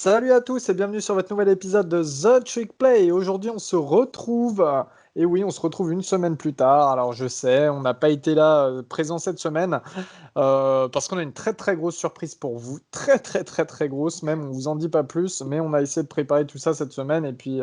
Salut à tous et bienvenue sur votre nouvel épisode de The Trick Play. Aujourd'hui, on se retrouve, et oui, on se retrouve une semaine plus tard. Alors, je sais, on n'a pas été là présent cette semaine parce qu'on a une très très grosse surprise pour vous. Très très très très grosse, même, on vous en dit pas plus, mais on a essayé de préparer tout ça cette semaine et puis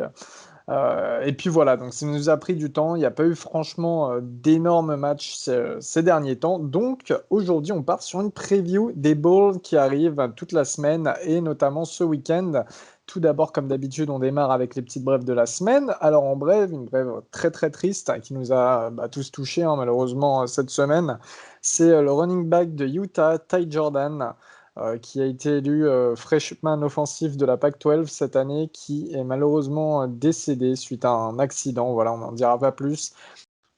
voilà, donc ça nous a pris du temps. Il n'y a pas eu franchement d'énormes matchs ces derniers temps. Donc aujourd'hui, on part sur une preview des bowls qui arrivent toute la semaine et notamment ce week-end. Tout d'abord, comme d'habitude, on démarre avec les petites brèves de la semaine. Alors en brève, une brève très très triste qui nous a tous touchés malheureusement cette semaine. C'est le running back de Utah, Ty Jordan, qui a été élu freshman offensif de la Pac-12 cette année, qui est malheureusement décédé suite à un accident. Voilà, on n'en dira pas plus.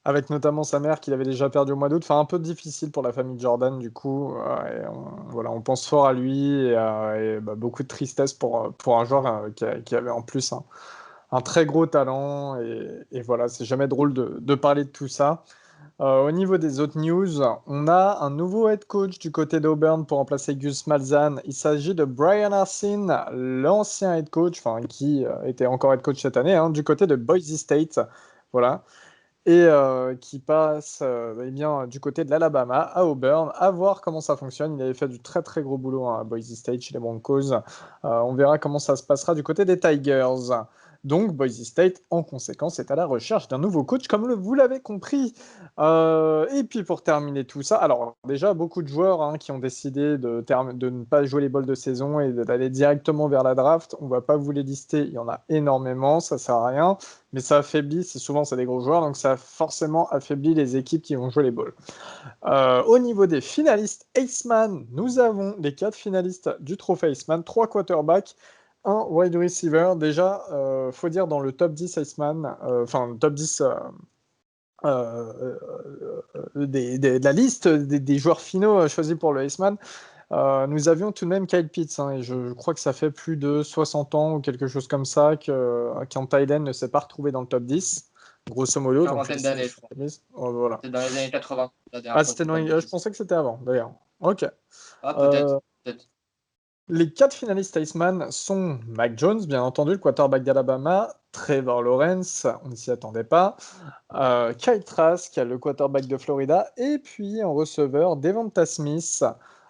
Avec notamment sa mère qu'il avait déjà perdu au mois d'août. Enfin, un peu difficile pour la famille Jordan, du coup. Voilà, on pense fort à lui et beaucoup de tristesse pour un joueur qui avait en plus un très gros talent. Et voilà, c'est jamais drôle de parler de tout ça. Au niveau des autres news, on a un nouveau head coach du côté d'Auburn pour remplacer Gus Malzahn. Il s'agit de Brian Harsin, l'ancien head coach, enfin qui était encore head coach cette année, du côté de Boise State. Voilà. Et qui passe eh bien, du côté de l'Alabama à Auburn, à voir comment ça fonctionne. Il avait fait du très très gros boulot à Boise State chez les Broncos. On verra comment ça se passera du côté des Tigers. Donc Boise State, en conséquence, est à la recherche d'un nouveau coach, comme vous l'avez compris. Et puis pour terminer tout ça, alors déjà beaucoup de joueurs qui ont décidé de ne pas jouer les bols de saison et d'aller directement vers la draft. On ne va pas vous les lister, il y en a énormément, ça sert à rien, mais ça affaiblit, c'est des gros joueurs, donc ça a forcément affaibli les équipes qui vont jouer les balls. Au niveau des finalistes Iceman, nous avons les 4 finalistes du trophée Iceman, 3 quarterbacks, un wide receiver. Déjà, faut dire dans le top 10 Iceman, enfin top 10 de la liste des joueurs finaux choisis pour le Iceman, nous avions tout de même Kyle Pitts, et je crois que ça fait plus de 60 ans ou quelque chose comme ça qu'un tight end ne s'est pas retrouvé dans le top 10, grosso modo. Donc, Quarantaine d'années, je crois. voilà. C'est dans les années 80, la Ah, dernière fois que c'était je dis pas de je bêtises. pensais que c'était avant, d'ailleurs. Ok. Ah, peut-être, Euh, peut-être. les 4 finalistes Iceman sont Mac Jones, bien entendu, le quarterback d'Alabama, Trevor Lawrence, on ne s'y attendait pas, Kyle Trask, le quarterback de Florida, et puis en receveur, Devonta Smith,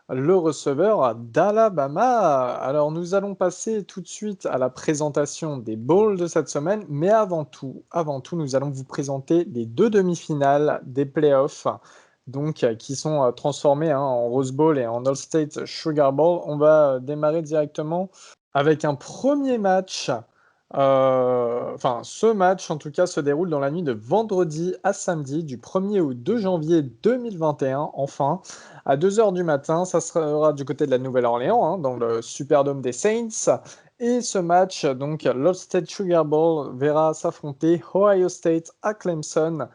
le receveur d'Alabama. Alors nous allons passer tout de suite à la présentation des bowls de cette semaine, mais avant tout, nous allons vous présenter les 2 demi-finales des playoffs, donc qui sont transformées en Rose Bowl et en All-State Sugar Bowl. On va démarrer directement avec un premier match. Enfin, ce match, en tout cas, se déroule dans la nuit de vendredi à samedi, du 1er au 2 janvier 2021, enfin, à 2 heures du matin. Ça sera du côté de la Nouvelle-Orléans, dans le Superdome des Saints. Et ce match, donc l'All-State Sugar Bowl, verra s'affronter Ohio State à Clemson.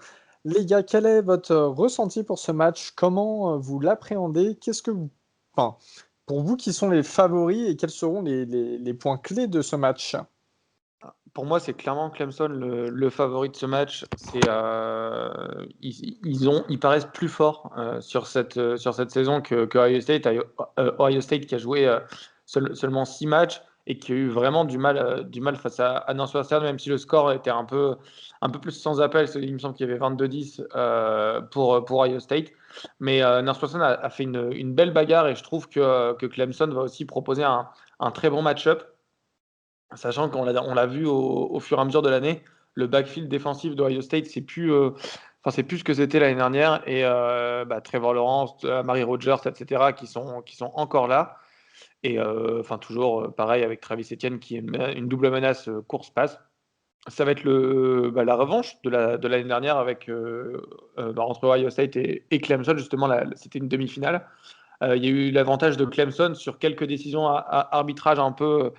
Les gars, quel est votre ressenti pour ce match? Comment vous l'appréhendez? Qu'est-ce que vous... Enfin, pour vous, qui sont les favoris et quels seront les points clés de ce match? Pour moi, c'est clairement Clemson le favori de ce match. Ils paraissent plus forts sur cette saison que Ohio State. Ohio State qui a joué seulement 6 matchs et qui a eu vraiment du mal face à Northwestern, même si le score était un peu plus sans appel. Il me semble qu'il y avait 22-10 pour Ohio State. Mais Northwestern a fait une belle bagarre et je trouve que Clemson va aussi proposer un très bon match-up. Sachant qu'on l'a vu au fur et à mesure de l'année, le backfield défensif d'Ohio State, c'est plus ce que c'était l'année dernière. Et Trevor Lawrence, Amari Rodgers, etc., qui sont encore là. Et toujours pareil avec Travis Etienne, qui est une double menace course-passe. Ça va être la revanche de l'année dernière entre Ohio State et Clemson. Justement, c'était une demi-finale. Il y a eu l'avantage de Clemson sur quelques décisions à arbitrage un peu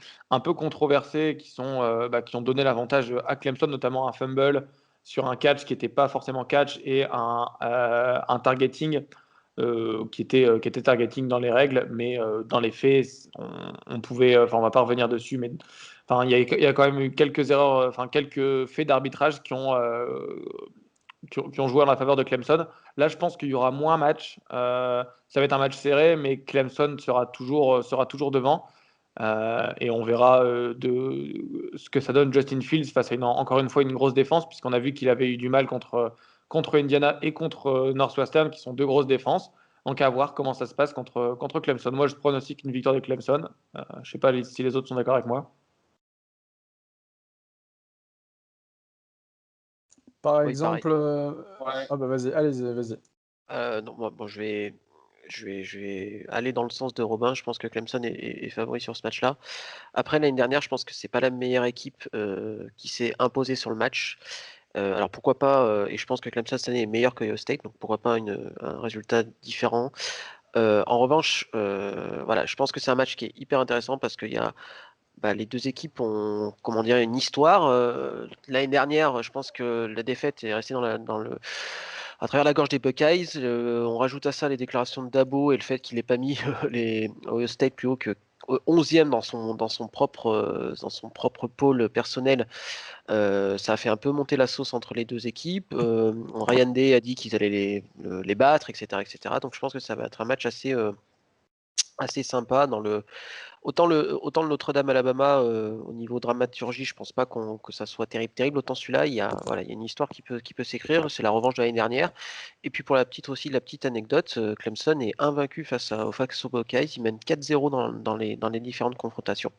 controversées qui ont donné l'avantage à Clemson, notamment un fumble sur un catch qui n'était pas forcément catch et un targeting qui était targeting dans les règles, mais dans les faits, on pouvait, on va pas revenir dessus, mais il y a quand même eu quelques erreurs, quelques faits d'arbitrage qui ont joué en la faveur de Clemson. Là, je pense qu'il y aura moins match. Ça va être un match serré, mais Clemson sera toujours devant. Et on verra de ce que ça donne Justin Fields face à encore une fois une grosse défense, puisqu'on a vu qu'il avait eu du mal contre Indiana et contre Northwestern, qui sont deux grosses défenses. Donc à voir comment ça se passe contre Clemson. Moi, je pronostique une victoire de Clemson. Je ne sais pas si les autres sont d'accord avec moi. Par Oui, exemple, Ouais. ah bah vas-y, vas-y. Non, bon, je vais aller dans le sens de Robin. Je pense que Clemson est favori sur ce match-là. Après, l'année dernière, je pense que c'est pas la meilleure équipe qui s'est imposée sur le match. Alors pourquoi pas, et je pense que Clemson cette année est meilleur que Ohio State, donc pourquoi pas un résultat différent. En revanche, voilà, je pense que c'est un match qui est hyper intéressant parce qu'il y a les deux équipes ont, comment dire, une histoire. L'année dernière, je pense que la défaite est restée à travers la gorge des Buckeyes. On rajoute à ça les déclarations de Dabo et le fait qu'il n'ait pas mis les Ohio State plus haut que 11e dans son propre pôle personnel. Ça a fait un peu monter la sauce entre les deux équipes. Ryan Day a dit qu'ils allaient les battre, etc., etc. Donc je pense que ça va être un match assez sympa autant le Notre-Dame Alabama au niveau dramaturgie, je pense pas que ça soit terrible. Autant celui-là, il y a une histoire qui peut s'écrire. C'est la revanche de l'année dernière. Et puis pour la petite anecdote, Clemson est invaincu face aux Buckeyes. Ils mènent 4-0 dans les différentes confrontations.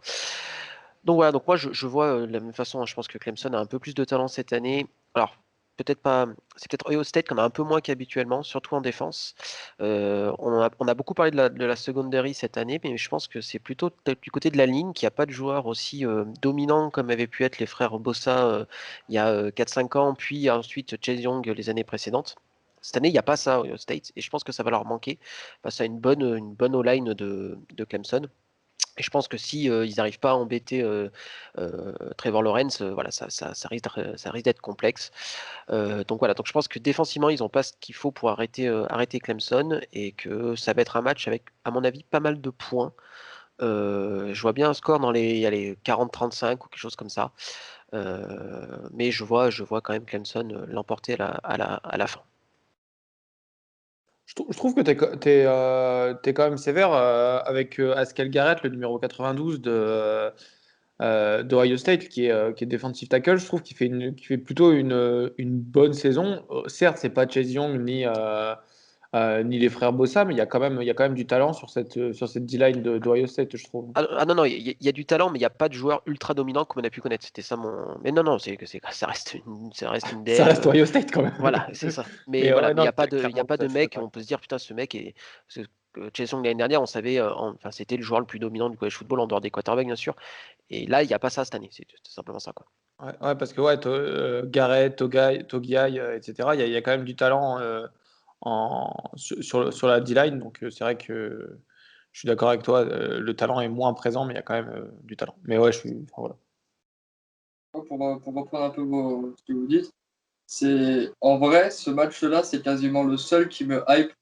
Donc voilà, donc moi je vois de la même façon, hein, je pense que Clemson a un peu plus de talent cette année. Alors peut-être pas, c'est peut-être Ohio State qu'on a un peu moins qu'habituellement, surtout en défense. On a beaucoup parlé de la secondary cette année, mais je pense que c'est plutôt peut-être du côté de la ligne qu'il n'y a pas de joueurs aussi dominants comme avaient pu être les frères Bossa il y a 4-5 ans, puis ensuite Chase Young les années précédentes. Cette année, il n'y a pas ça à Ohio State, et je pense que ça va leur manquer face à une bonne O-line de Clemson. Et je pense que si ils n'arrivent pas à embêter Trevor Lawrence, voilà, ça risque d'être complexe. Donc voilà, donc je pense que défensivement, ils n'ont pas ce qu'il faut pour arrêter Clemson et que ça va être un match avec, à mon avis, pas mal de points. Je vois bien un score dans les 40-35 ou quelque chose comme ça. Mais je vois quand même Clemson l'emporter à la fin. Je trouve que t'es quand même sévère avec Haskell Garrett, le numéro 92 d'Ohio State, qui est defensive tackle. Je trouve qu'il fait plutôt une bonne saison. Certes, c'est pas Chase Young ni les frères Bossa, mais il y a quand même du talent sur cette D-line d'Ohio State, je trouve. Non, non, il y a du talent, mais il n'y a pas de joueur ultra dominant comme on a pu connaître. C'était ça mon. Mais non, ça reste une Ça DL. reste Ohio State quand même. Voilà, c'est ça. Mais Mais voilà, ouais, mais il n'y non, a pas de, clairement, ça, je suis mec, d'accord. on peut se dire, putain, ce mec est. Chase Young l'année dernière, on savait, enfin, c'était le joueur le plus dominant du college football en dehors des quarterbacks, bien sûr. Et là, il n'y a pas ça cette année, c'est simplement ça, quoi. Ouais, parce que ouais, Garrett, Togiai, etc., il y a quand même du talent sur la D-line. Donc c'est vrai que je suis d'accord avec toi, le talent est moins présent, mais il y a quand même du talent. Mais ouais, enfin, voilà. Pour reprendre un peu ce que vous dites, c'est en vrai, ce match-là, c'est quasiment le seul qui me hype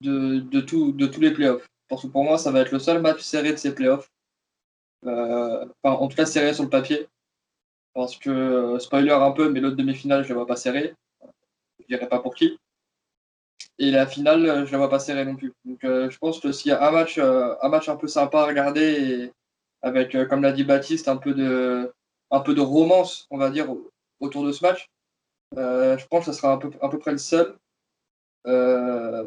de tous les playoffs. Parce que pour moi, ça va être le seul match serré de ces playoffs. Enfin, en tout cas, serré sur le papier. Parce que, spoiler un peu, mais l'autre demi-finale, je ne la vois pas serrée. Je dirais pas pour qui. Et la finale, je ne la vois pas serrée non plus. Donc, je pense que s'il y a un match un peu sympa à regarder, et avec, comme l'a dit Baptiste, un peu de romance, on va dire, autour de ce match, je pense que ce sera à peu près le seul.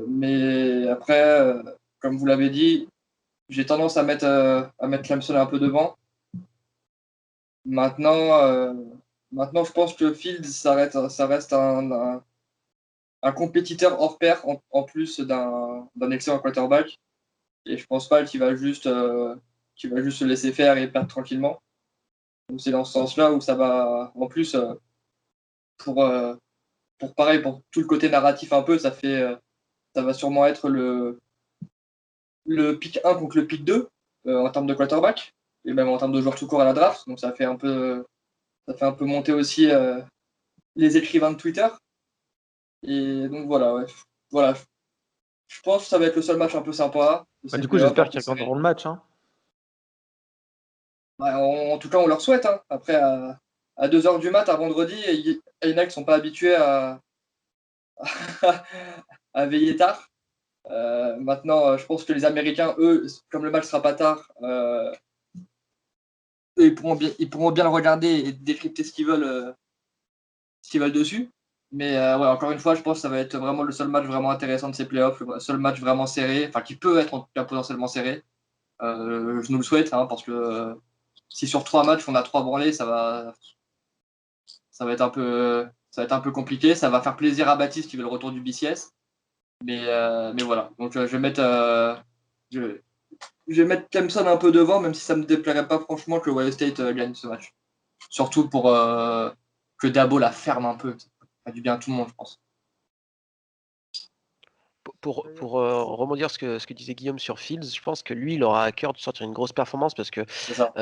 Mais après, comme vous l'avez dit, j'ai tendance à mettre Clemson un peu devant. Maintenant, je pense que Fields, ça reste un compétiteur hors pair en plus d'un excellent quarterback. Et je pense pas qu'il va juste se laisser faire et perdre tranquillement. Donc c'est dans ce sens-là où ça va. En plus, pour, euh, pareil, pour tout le côté narratif un peu, ça va sûrement être le pick 1 contre le pick 2 en termes de quarterback et même en termes de joueurs tout court à la draft. Donc ça fait un peu monter aussi les écrivains de Twitter. Et donc voilà, ouais. Voilà. Je pense que ça va être le seul match un peu sympa de ces Du coup, playoffs, un j'espère peu qu'ils serré. regarderont le match. Hein. En tout cas, on leur souhaite. Hein. Après, à 2h du mat, à vendredi, il y en a qui ne sont pas habitués à veiller tard. Maintenant, je pense que les Américains, eux, comme le match sera pas tard, ils pourront bien le regarder et décrypter ce qu'ils veulent dessus. Mais ouais, encore une fois, je pense que ça va être vraiment le seul match vraiment intéressant de ces playoffs, le seul match vraiment serré, enfin qui peut être en tout cas potentiellement serré. Je nous le souhaite, hein, parce que si sur 3 matchs on a 3 branlés, ça va être un peu compliqué. Ça va faire plaisir à Baptiste qui veut le retour du BCS. Mais voilà. Donc je vais mettre Clemson un peu devant, même si ça me déplairait pas franchement que Ohio State gagne ce match. Surtout pour que Dabo la ferme un peu. Ça fait du bien à tout le monde, je pense. Pour rebondir ce que disait Guillaume sur Fields, je pense que lui, il aura à cœur de sortir une grosse performance parce que C'est ça.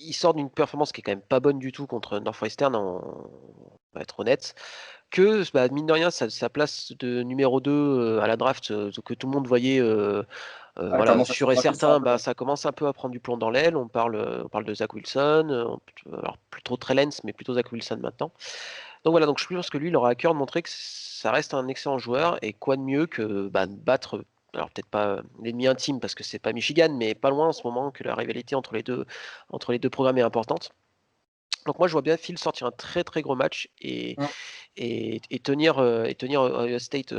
il sort d'une performance qui est quand même pas bonne du tout contre Northwestern, on va être honnête. Que mine de rien, sa place de numéro 2 à la draft, que tout le monde voyait voilà, sûr et certain, ça commence un peu à prendre du plomb dans l'aile. On parle de Zach Wilson, alors plus trop Trey Lance, mais plutôt Zach Wilson maintenant. Donc voilà, donc je pense que lui, il aura à cœur de montrer que ça reste un excellent joueur et quoi de mieux que battre, alors peut-être pas l'ennemi intime parce que c'est pas Michigan, mais pas loin en ce moment que la rivalité entre les deux programmes est importante. Donc moi je vois bien Phil sortir un très très gros match et tenir Ohio State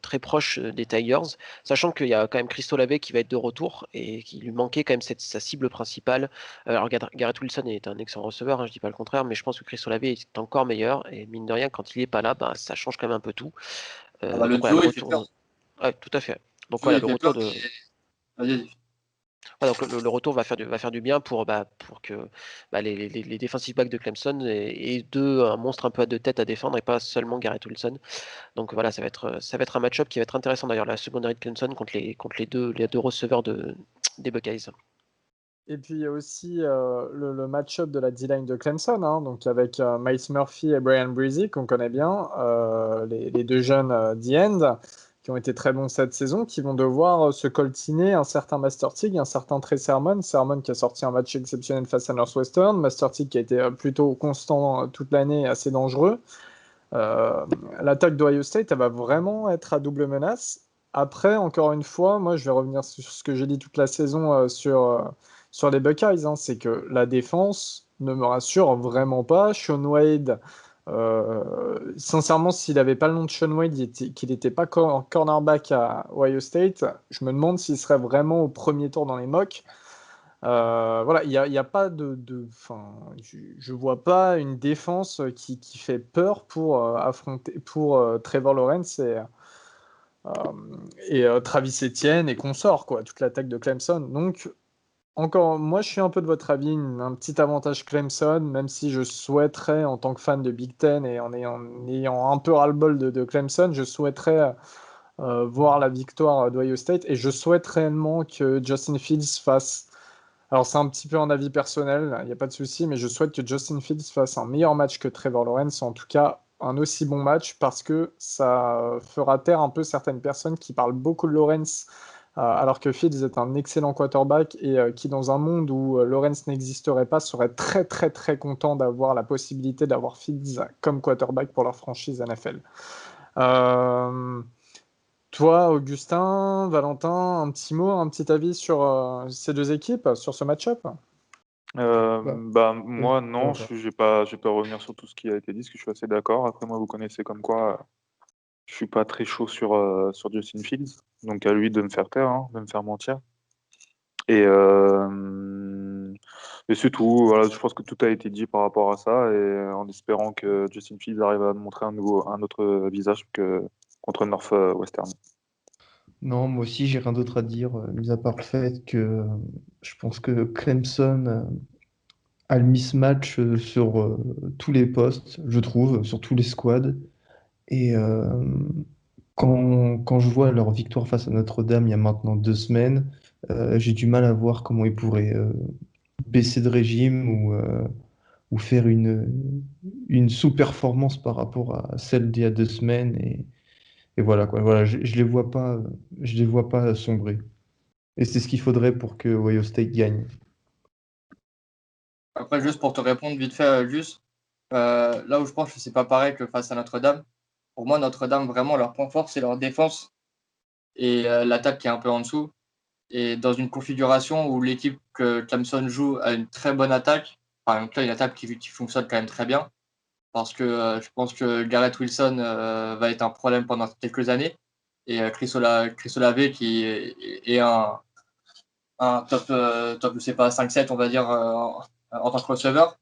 très proche des Tigers, sachant qu'il y a quand même Christo Olave qui va être de retour et qui lui manquait quand même sa cible principale. Alors Garrett Wilson est un excellent receveur, hein, je dis pas le contraire, mais je pense que Christo Olave est encore meilleur et mine de rien quand il est pas là, ça change quand même un peu tout. Le duo, il fait peur. Ouais, tout à fait. Donc voilà, le retour de. Vas-y. Donc le retour va faire du bien pour que les defensive backs de Clemson aient un monstre un peu à deux têtes à défendre et pas seulement Garrett Wilson. Donc voilà, ça va être un match-up qui va être intéressant d'ailleurs, la secondary de Clemson contre les deux receveurs des Buckeyes. Et puis il y a aussi le match-up de la D-line de Clemson, hein, donc avec Miles Murphy et Brian Breezy, qu'on connaît bien, les deux jeunes D-end, qui ont été très bons cette saison, qui vont devoir se coltiner un certain Master Teague, un certain Trey Sermon. Sermon qui a sorti un match exceptionnel face à Northwestern, Master Teague qui a été plutôt constant toute l'année, assez dangereux. L'attaque d'Ohio State, elle va vraiment être à double menace. Après, encore une fois, moi je vais revenir sur ce que j'ai dit toute la saison sur les Buckeyes, hein, c'est que la défense ne me rassure vraiment pas. Shaun Wade, sincèrement, s'il n'avait pas le nom de Shaun Wade, qu'il n'était pas cornerback à Ohio State, je me demande s'il serait vraiment au premier tour dans les mocks. Voilà, il y a pas je vois pas une défense qui fait peur pour affronter pour Trevor Lawrence et Travis Etienne et consorts, quoi, toute l'attaque de Clemson. Donc encore, moi, je suis un peu de votre avis, un petit avantage Clemson, même si je souhaiterais, en tant que fan de Big Ten et en ayant un peu ras-le-bol de Clemson, je souhaiterais voir la victoire d'Ohio State et je souhaite réellement que Justin Fields fasse. Alors, c'est un petit peu un avis personnel, il n'y a pas de souci, mais je souhaite que Justin Fields fasse un meilleur match que Trevor Lawrence, en tout cas un aussi bon match, parce que ça fera taire un peu certaines personnes qui parlent beaucoup de Lawrence alors que Fields est un excellent quarterback et qui, dans un monde où Lawrence n'existerait pas, serait très très très content d'avoir la possibilité d'avoir Fields comme quarterback pour leur franchise NFL. Toi, Augustin, Valentin, un petit mot, un petit avis sur ces deux équipes, sur ce match-up? Moi, non, je vais pas revenir sur tout ce qui a été dit, parce que je suis assez d'accord. Après, moi, vous connaissez comme quoi je suis pas très chaud sur Justin Fields, donc à lui de me faire taire, hein, de me faire mentir. Et c'est tout. Voilà, je pense que tout a été dit par rapport à ça, et en espérant que Justin Fields arrive à montrer un autre visage que contre Northwestern. Non, moi aussi, j'ai rien d'autre à dire, mis à part le fait que je pense que Clemson a le mismatch sur tous les postes, je trouve, sur tous les squads. Et quand je vois leur victoire face à Notre-Dame il y a maintenant 2 semaines, j'ai du mal à voir comment ils pourraient baisser de régime ou faire une sous-performance par rapport à celle d'il y a 2 semaines. Et voilà quoi. Voilà, je les vois pas sombrer. Et c'est ce qu'il faudrait pour que Ohio State gagne. Après, juste pour te répondre vite fait, là où je pense que c'est pas pareil que face à Notre-Dame. Pour moi, Notre-Dame, vraiment, leur point fort, c'est leur défense et l'attaque qui est un peu en dessous. et dans une configuration où l'équipe que Clemson joue a une très bonne attaque, par exemple là, une attaque qui fonctionne quand même très bien, parce que je pense que Garrett Wilson va être un problème pendant quelques années, et Chris Olave qui est un top, je sais pas, 5-7, on va dire, en tant que receveur.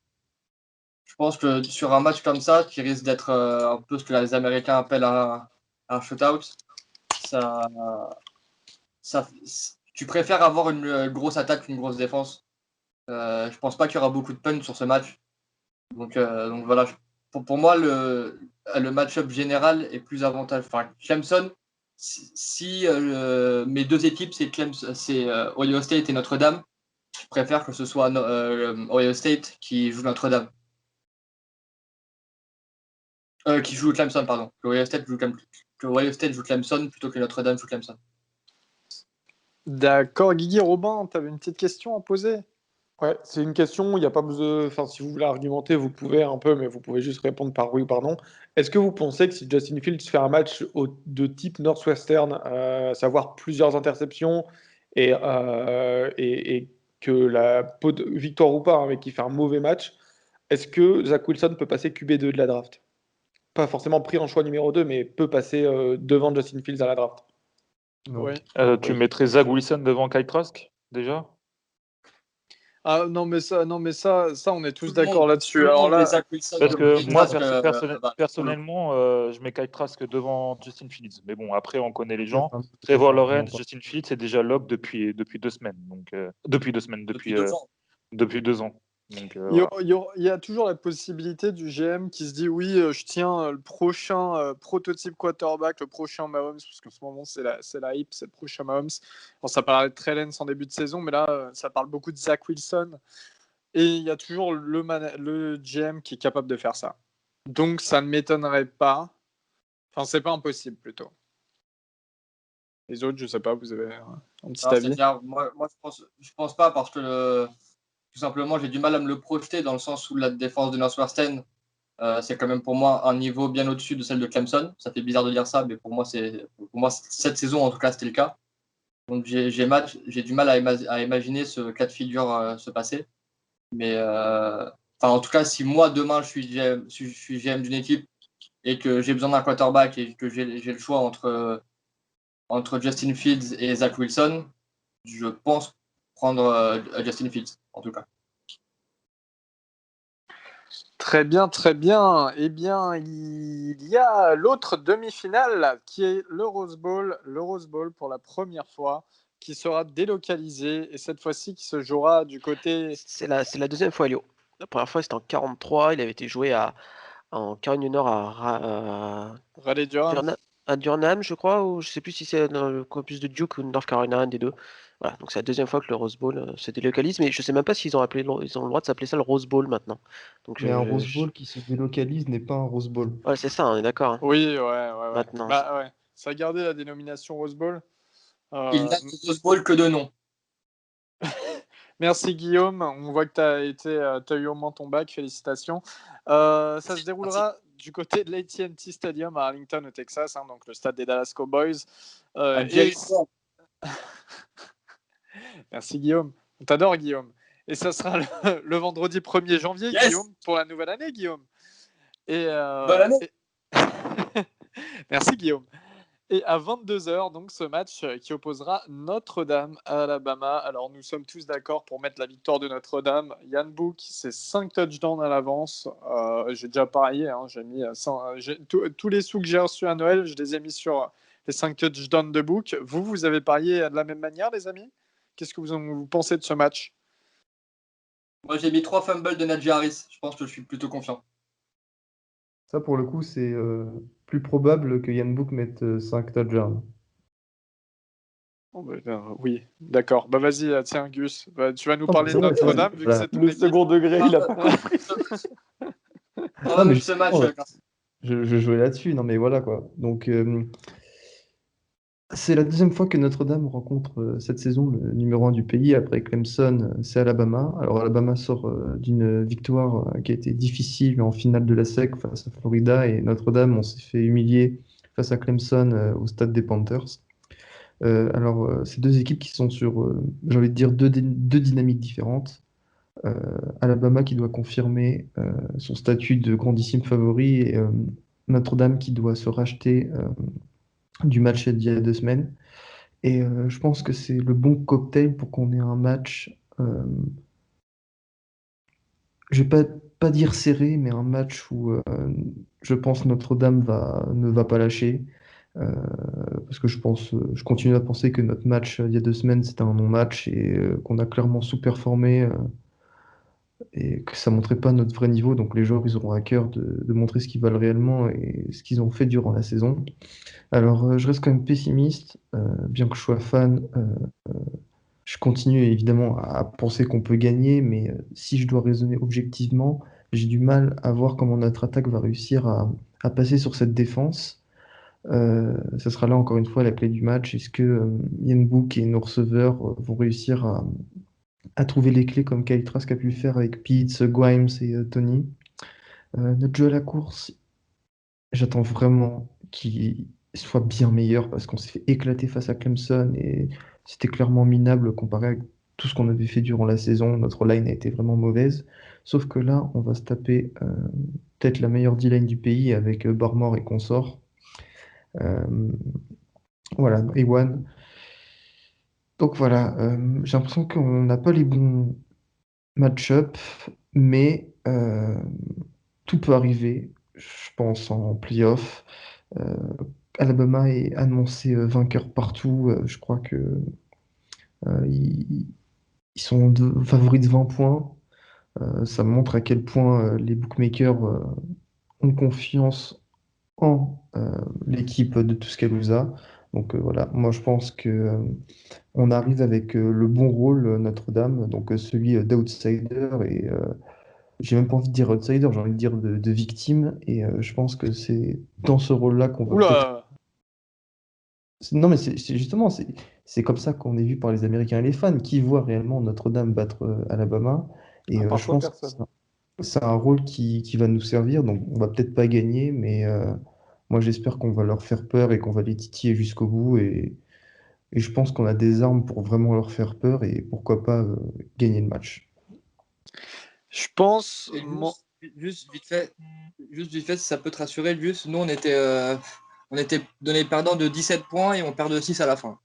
Je pense que sur un match comme ça, qui risque d'être un peu ce que les Américains appellent un shootout, ça, ça, tu préfères avoir une grosse attaque qu'une grosse défense. Je pense pas qu'il y aura beaucoup de punch sur ce match. Donc voilà, pour moi, le match-up général est plus avantageux. Enfin, Clemson, si mes deux équipes, c'est Ohio State et Notre-Dame, je préfère que ce soit Ohio State qui joue Notre-Dame. Qui joue Clemson, pardon. Que Ohio State joue Clemson plutôt que Notre-Dame joue Clemson. D'accord, Guigui, Robin, tu avais une petite question à poser? Ouais, c'est une question, il n'y a pas besoin. Enfin, si vous voulez argumenter, vous pouvez un peu, mais vous pouvez juste répondre par oui ou par non. Est-ce que vous pensez que si Justin Fields fait un match de type Northwestern, à savoir plusieurs interceptions et que victoire ou pas, hein, mais qu'il fait un mauvais match, est-ce que Zach Wilson peut passer QB2 de la draft? Pas forcément pris en choix numéro 2, mais peut passer devant Justin Fields à la draft. Non. Oui. Tu mettrais Zach Wilson devant Kyle Trask, déjà? Ah non, mais ça, on est tous Tout le d'accord monde- là-dessus. tout le Alors monde met là, Zach Wilson Parce devant que Kyle moi, Trask, personnellement, je mets Kyle Trask devant Justin Fields. Mais bon, après, on connaît les gens. Enfin, Trevor ça, Lawrence, vraiment Justin Fields, c'est déjà lob depuis 2 semaines. Donc, depuis 2 semaines, depuis 2 ans. depuis 2 ans. Donc, il y, voilà. il y a toujours la possibilité du GM qui se dit oui, je tiens le prochain prototype quarterback, le prochain Mahomes, parce qu'en ce moment c'est la hype, c'est le prochain Mahomes. Bon, ça parlait de Trey Lance en début de saison, mais là ça parle beaucoup de Zach Wilson. Et il y a toujours le GM qui est capable de faire ça. Donc ça ne m'étonnerait pas. Enfin, c'est pas impossible plutôt. Les autres, je sais pas, vous avez un petit Alors, avis? c'est-à-dire, moi je pense pas parce que tout simplement j'ai du mal à me le projeter dans le sens où la défense de Northwestern, c'est quand même pour moi un niveau bien au-dessus de celle de Clemson. Ça fait bizarre de dire ça, mais pour moi cette saison en tout cas c'était le cas. Donc j'ai du mal à imaginer ce cas de figure se passer. Mais en tout cas, si moi demain je suis GM d'une équipe et que j'ai besoin d'un quarterback et que j'ai le choix entre Justin Fields et Zach Wilson, je pense prendre Justin Fields en tout cas. Très bien, très bien. Eh bien, il y a l'autre demi-finale qui est le Rose Bowl. Le Rose Bowl pour la première fois, qui sera délocalisé et cette fois-ci qui se jouera du côté. C'est la deuxième fois, Elio. La première fois, c'était en 43. Il avait été joué en Caroline du Nord Raleigh-Durham. à Durham, je crois, ou je sais plus si c'est dans le campus de Duke ou de North Carolina, un des deux. Voilà, donc c'est la deuxième fois que le Rose Bowl se délocalise, mais je sais même pas s'ils ont ils ont le droit de s'appeler ça le Rose Bowl maintenant. Donc Mais un Rose Bowl qui se délocalise n'est pas un Rose Bowl. ouais, c'est ça, on est d'accord. Hein. Oui, ouais. Maintenant. Bah ouais, ça a gardé la dénomination Rose Bowl. Il n'a de Rose Bowl que de nom. Merci Guillaume, on voit que tu as eu au moins ton bac, félicitations. Ça se déroulera du côté de l'AT&T Stadium à Arlington au Texas, hein, donc le stade des Dallas Cowboys. Merci Guillaume, on t'adore Guillaume. Et ça sera le vendredi 1er janvier, yes Guillaume, pour la nouvelle année Guillaume. Bonne année. Merci Guillaume. Et à 22h, donc ce match qui opposera Notre-Dame à Alabama. Alors nous sommes tous d'accord pour mettre la victoire de Notre-Dame. Yann Book, c'est 5 touchdowns à l'avance. J'ai déjà parié, hein, j'ai mis tous les sous que j'ai reçus à Noël, je les ai mis sur les 5 touchdowns de Book. Vous avez parié de la même manière, les amis? Qu'est-ce que vous pensez de ce match? Moi j'ai mis 3 fumbles de Najee Harris. Je pense que je suis plutôt confiant. Ça, pour le coup, c'est plus probable que Yann Book mette 5 touchdowns. Oui, d'accord. Bah vas-y, tiens Gus, tu vas nous Non, parler de mais c'est vrai, Notre-Dame, vu que voilà. c'est ton Le équipe. second degré, il a pas compris. Non, mais ce match. je jouais là-dessus. Non, mais voilà quoi. Donc, c'est la deuxième fois que Notre-Dame rencontre cette saison le numéro 1 du pays. Après Clemson, c'est Alabama. Alors, Alabama sort d'une victoire qui a été difficile en finale de la SEC face à Florida. Et Notre-Dame, on s'est fait humilier face à Clemson au stade des Panthers. C'est deux équipes qui sont sur, j'ai envie de dire, deux dynamiques différentes. Alabama qui doit confirmer son statut de grandissime favori et Notre-Dame qui doit se racheter du match d'il y a 2 semaines. Et je pense que c'est le bon cocktail pour qu'on ait un match, je vais pas dire serré, mais un match où je pense Notre-Dame ne va pas lâcher. Euh, Parce que je continue à penser que notre match il y a 2 semaines, c'était un non-match et qu'on a clairement sous-performé et que ça montrait pas notre vrai niveau. Donc les joueurs, ils auront à cœur de montrer ce qu'ils valent réellement et ce qu'ils ont fait durant la saison. Alors, je reste quand même pessimiste, bien que je sois fan. Je continue évidemment à penser qu'on peut gagner, mais si je dois raisonner objectivement, j'ai du mal à voir comment notre attaque va réussir à passer sur cette défense. Ça sera là encore une fois la clé du match. Est-ce que Ian Book et nos receveurs vont réussir à trouver les clés comme Kyle Trask a pu le faire avec Pitts, Grimes et Tony? Notre jeu à la course, j'attends vraiment qu'il soit bien meilleur parce qu'on s'est fait éclater face à Clemson et c'était clairement minable comparé à tout ce qu'on avait fait durant la saison. Notre line a été vraiment mauvaise. Sauf que là, on va se taper peut-être la meilleure D-line du pays avec Barmore et consorts. Euh, voilà, Ewan. Donc voilà, j'ai l'impression qu'on n'a pas les bons match-up, mais tout peut arriver, je pense, en playoff. Euh, Alabama est annoncé vainqueur partout. Je crois que ils sont favoris de 20 points. Ça montre à quel point les bookmakers ont confiance en l'équipe de Tuscaloosa. Donc voilà, moi je pense que on arrive avec le bon rôle Notre-Dame, donc celui d'outsider et j'ai même pas envie de dire outsider, j'ai envie de dire de victime. Et je pense que c'est dans ce rôle-là qu'on va peut-être. Oula! Non, mais justement, c'est comme ça qu'on est vu par les Américains et les fans qui voient réellement Notre-Dame battre Alabama. Et À part je toi, pense que personne. c'est un rôle qui va nous servir. Donc, on va peut-être pas gagner, mais moi, j'espère qu'on va leur faire peur et qu'on va les titiller jusqu'au bout. Et je pense qu'on a des armes pour vraiment leur faire peur et pourquoi pas gagner le match. Je pense, Et juste vite fait, si ça peut te rassurer, juste, nous on était donné perdant de 17 points et on perd de 6 à la fin.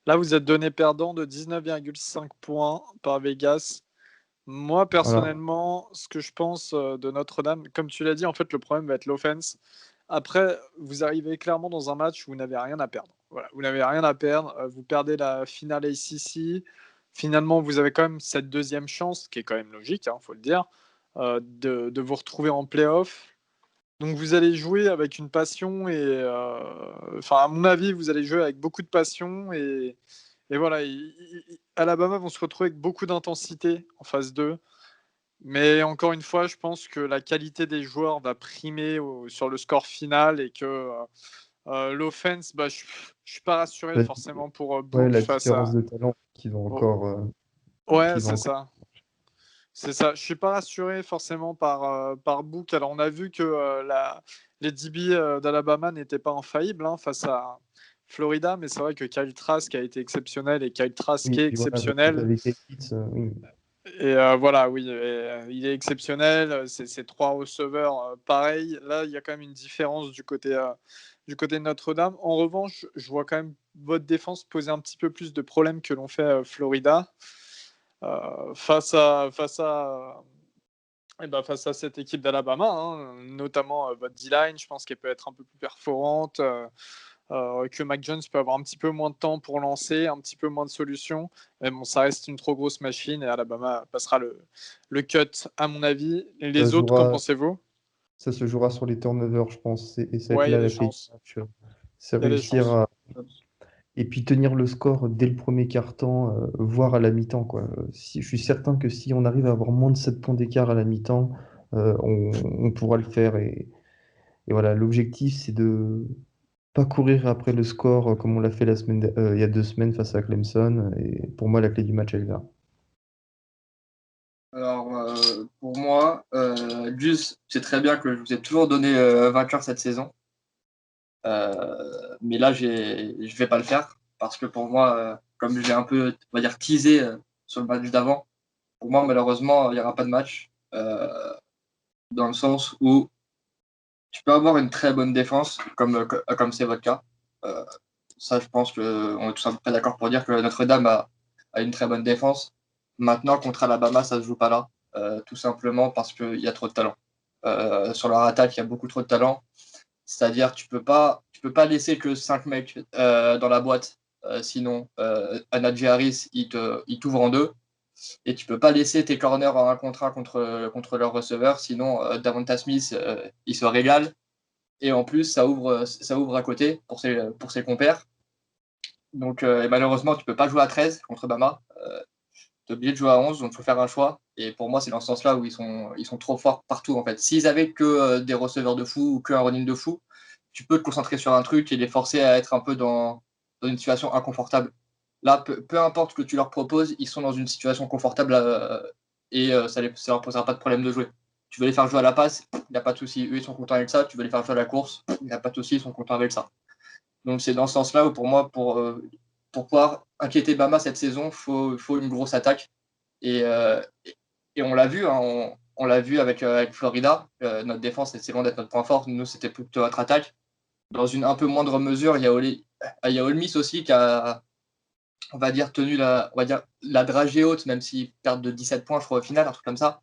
là, vous êtes donné perdant de 19,5 points par Vegas. Moi, Voilà. personnellement, ce que je pense de Notre-Dame, comme tu l'as dit, en fait, le problème va être l'offense. Après, vous arrivez clairement dans un match où vous n'avez rien à perdre. Voilà, vous n'avez rien à perdre. Vous perdez la finale ACC. Finalement, vous avez quand même cette deuxième chance, qui est quand même logique, il faut le dire, de vous retrouver en playoff. Donc, vous allez jouer avec une passion et, à mon avis, vous allez jouer avec beaucoup de passion et voilà, Alabama vont se retrouver avec beaucoup d'intensité en phase 2. Mais encore une fois, je pense que la qualité des joueurs va primer sur le score final et que l'offense, je ne suis pas rassuré La- forcément pour Ouais, Book la face différence à. de talent qu'ils ont Oh, encore. ouais, Qu'ils ont c'est encore. ça. C'est ça. Je suis pas rassuré forcément par Book. Alors, on a vu que les DB d'Alabama n'étaient pas infaillibles face à Florida, mais c'est vrai que Kyle Trask a été exceptionnel et Kyle Trask Oui, est puis voilà, exceptionnel. avec les Hits, oui. Et voilà, oui, il est exceptionnel. C'est trois receveurs pareil. Là, il y a quand même une différence du côté de Notre-Dame. En revanche, je vois quand même votre défense poser un petit peu plus de problèmes que l'on fait Florida face à cette équipe d'Alabama, notamment votre D-line. Je pense qu'elle peut être un peu plus perforante. Que Mac Jones peut avoir un petit peu moins de temps pour lancer, un petit peu moins de solutions. Mais bon, ça reste une trop grosse machine et Alabama passera le cut, à mon avis. Et Ça les autres, qu'en jouera, pensez-vous? ça se jouera sur les turnovers, je pense. Et ça va être Ouais, il y a là des la clé du chances. match. C'est Il y a des réussir chances. à. Et puis tenir le score dès le premier quart-temps, voire à la mi-temps, quoi. Je suis certain que si on arrive à avoir moins de 7 points d'écart à la mi-temps, on pourra le faire. Et voilà, l'objectif, c'est de pas courir après le score comme on l'a fait il y a 2 semaines face à Clemson. Et pour moi, la clé du match, elle est là. Alors, pour moi, Juice, c'est très bien que je vous ai toujours donné vainqueur cette saison. Mais là, je vais pas le faire parce que pour moi, comme j'ai un peu, on va dire, teasé sur le match d'avant, pour moi, malheureusement, il n'y aura pas de match dans le sens où tu peux avoir une très bonne défense, comme c'est votre cas. Euh, Ça, je pense qu'on est tous à peu près d'accord pour dire que Notre-Dame a une très bonne défense. Maintenant, contre Alabama, ça ne se joue pas là, tout simplement parce qu'il y a trop de talent. Sur leur attaque, il y a beaucoup trop de talent. C'est-à-dire, tu peux pas laisser que 5 mecs dans la boîte, sinon Najee Harris, il t'ouvre en deux. Et tu peux pas laisser tes corners en 1 contre 1 contre leur receveur, sinon Davonta Smith, il se régale. Et en plus, ça ouvre à côté pour ses compères. Donc, et malheureusement, tu peux pas jouer à 13 contre Bama. Tu es obligé de jouer à 11, donc il faut faire un choix. Et pour moi, c'est dans ce sens-là où ils sont trop forts partout, en fait. S'ils avaient que des receveurs de fou ou qu'un running de fou, tu peux te concentrer sur un truc et les forcer à être un peu dans une situation inconfortable. Là, peu importe ce que tu leur proposes, ils sont dans une situation confortable et ça leur posera pas de problème de jouer. Tu veux les faire jouer à la passe, il n'y a pas de souci. Eux, ils sont contents avec ça. Tu veux les faire jouer à la course, il n'y a pas de souci, ils sont contents avec ça. Donc, c'est dans ce sens-là où, pour moi, pour pouvoir inquiéter Bama cette saison, il faut une grosse attaque. Et on l'a vu, hein, on l'a vu avec Florida. Notre défense, c'est loin d'être notre point fort. Nous, c'était plutôt notre attaque. Dans une un peu moindre mesure, il y a Ole Miss aussi qui a, on va dire, tenu la dragée haute, même s'ils perdent de 17 points, je crois, au final, un truc comme ça.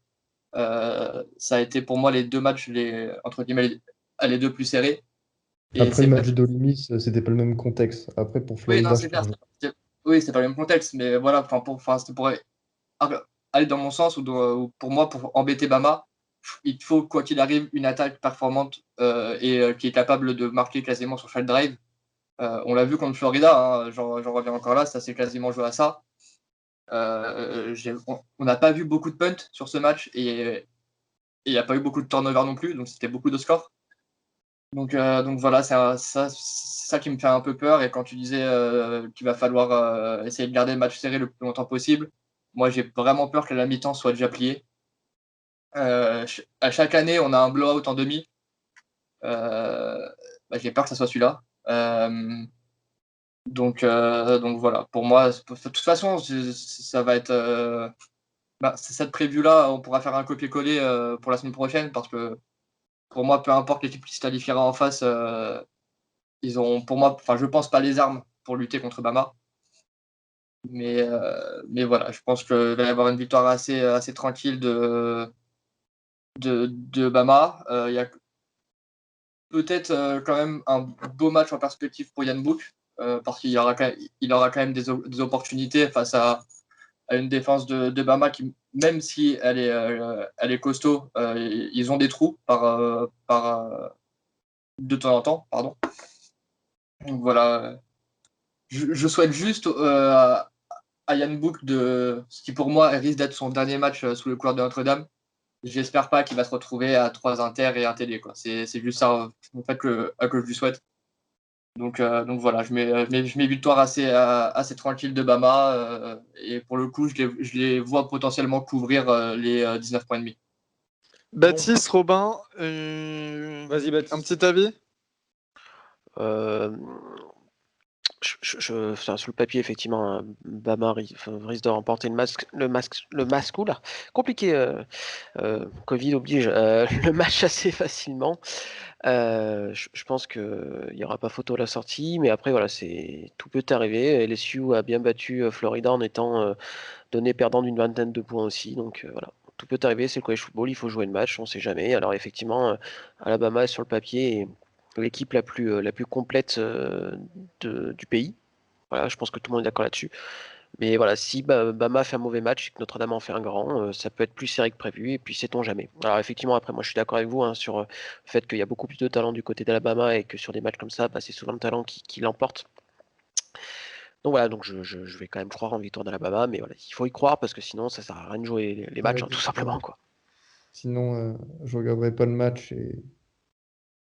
Ça a été pour moi les deux matchs, entre guillemets, les deux plus serrés. Et Après c'est le vrai. match d'Olimis, c'était pas le même contexte. Après, pour Oui, non, Florida, je c'est te clair. rejoins. Oui, c'est pas le même contexte, mais voilà, c'était pour aller dans mon sens, où pour moi, pour embêter Bama, il faut, quoi qu'il arrive, une attaque performante et qui est capable de marquer quasiment sur chaque drive. On l'a vu contre Florida, hein, j'en reviens encore là, ça s'est quasiment joué à ça. On n'a pas vu beaucoup de punts sur ce match et il n'y a pas eu beaucoup de turnover non plus, donc c'était beaucoup de scores. Donc voilà, c'est ça qui me fait un peu peur. Et quand tu disais qu'il va falloir essayer de garder le match serré le plus longtemps possible, moi j'ai vraiment peur que la mi-temps soit déjà pliée. À chaque année, on a un blowout en demi. J'ai peur que ça soit celui-là. Donc voilà, pour moi, de toute façon, ça va être. C'est cette prévue-là, on pourra faire un copier-coller pour la semaine prochaine parce que pour moi, peu importe l'équipe qui se qualifiera en face, ils ont, pour moi, enfin, je pense pas les armes pour lutter contre Bama. Mais voilà, je pense qu'il va y avoir une victoire assez tranquille de Bama. Il y a peut-être quand même un beau match en perspective pour Yann Book, parce qu'il aura quand même des opportunités face à une défense de Bama qui, même si elle est costaud, ils ont des trous de temps en temps. Pardon. Donc voilà, je souhaite juste à Yann Book ce qui pour moi risque d'être son dernier match sous le couleur de Notre-Dame. J'espère pas qu'il va se retrouver à 3 inters et un TD, quoi. C'est juste ça en fait que je lui souhaite. Donc voilà, je mets victoire assez tranquille de Bama et pour le coup, je les vois potentiellement couvrir les 19 points et demi. Baptiste, Robin, Vas-y, Baptiste. un petit avis? Euh, enfin, sur le papier, effectivement, Bama risque de remporter le masque, oula, compliqué, Covid oblige, le match assez facilement. Je pense qu'il n'y aura pas photo à la sortie, mais après, voilà, tout peut arriver. LSU a bien battu Florida en étant donné perdant d'une vingtaine de points aussi, donc voilà. Tout peut arriver, c'est le college football, il faut jouer le match, on ne sait jamais. Alors effectivement, Alabama sur le papier est l'équipe la plus complète du pays. Voilà, je pense que tout le monde est d'accord là-dessus. Mais voilà, si Bama fait un mauvais match et que Notre-Dame en fait un grand, ça peut être plus serré que prévu, et puis sait-on jamais. Alors effectivement, après, moi je suis d'accord avec vous hein, sur le fait qu'il y a beaucoup plus de talent du côté d'Alabama et que sur des matchs comme ça, c'est souvent le talent qui l'emporte. Donc voilà, donc je vais quand même croire en victoire d'Alabama, mais voilà, il faut y croire parce que sinon ça sert à rien de jouer les matchs, Ouais, hein, tout simplement, quoi. Sinon, je regarderai pas le match et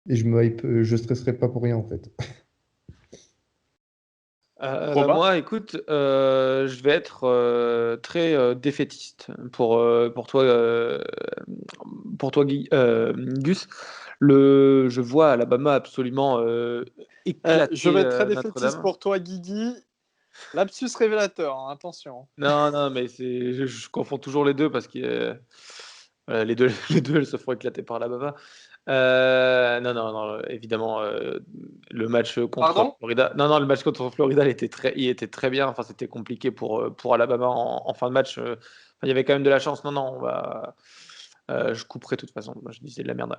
je stresserai pas pour rien en fait. Robin? Moi, écoute, je vais être très défaitiste pour toi, Gus. Je vois Alabama absolument éclater Je vais être très défaitiste Notre-Dame. pour toi, Guigui. Lapsus révélateur, hein, attention. Non, mais je confonds toujours les deux parce que les deux, les deux elles se font éclater par Alabama. Non, évidemment, le match contre Pardon? Florida. Non, le match contre Florida, il était très bien. Enfin, c'était compliqué pour Alabama en fin de match. Il y avait quand même de la chance. Non, je couperai de toute façon. Moi, je disais de la merde.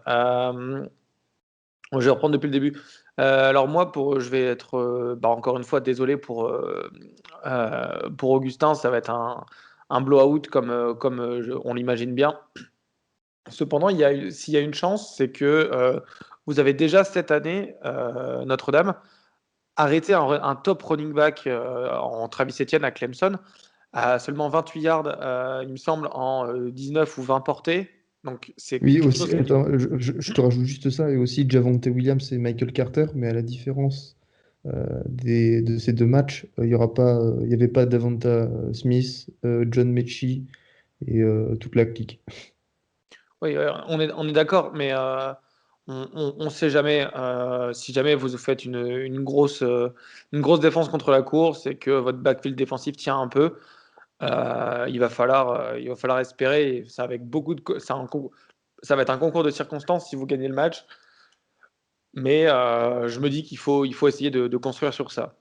Je vais reprendre depuis le début. Alors moi, je vais être encore une fois désolé pour Augustin, ça va être un blowout comme on l'imagine bien. Cependant, s'il y a une chance, c'est que vous avez déjà cette année, Notre-Dame, arrêté un top running back en Travis Etienne à Clemson à seulement 28 yards, il me semble, en 19 ou 20 portées. Donc c'est Oui, quelque aussi, chose qui... attends, je te rajoute juste ça, et aussi Javonte Williams et Michael Carter, mais à la différence de ces deux matchs, il y avait pas Davonta Smith, John Mechie et toute la clique. Oui, on est d'accord, mais on sait jamais. Si jamais vous faites une grosse défense contre la course et que votre backfield défensif tient un peu, il va falloir espérer. Et ça, avec beaucoup de, ça va être un concours de circonstances si vous gagnez le match. Mais je me dis il faut essayer de construire sur ça.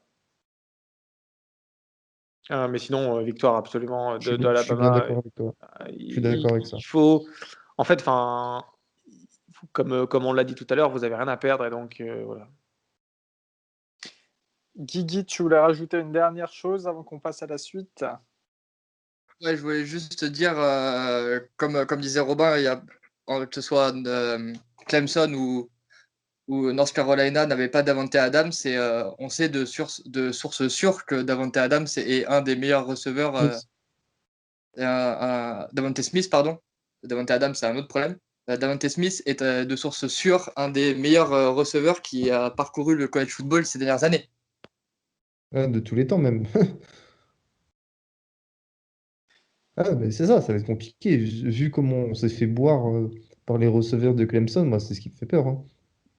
Mais sinon, victoire absolument Je suis bien Alabama. d'accord avec toi. Je suis d'accord avec ça. Il faut, en fait, enfin, comme on l'a dit tout à l'heure, vous avez rien à perdre et donc voilà. Guigui, tu voulais rajouter une dernière chose avant qu'on passe à la suite? Ouais, je voulais juste dire, comme disait Robin, que ce soit Clemson ou North Carolina n'avait pas Davante Adams, on sait de sources sûres que Davante Adams est un des meilleurs receveurs. Davante Smith, pardon. Davante Adams, c'est un autre problème. Davante Smith est de sources sûres un des meilleurs receveurs qui a parcouru le college football ces dernières années. De tous les temps même. Ah, mais c'est ça, ça va être compliqué. Vu comment on s'est fait boire par les receveurs de Clemson, moi, c'est ce qui me fait peur, hein.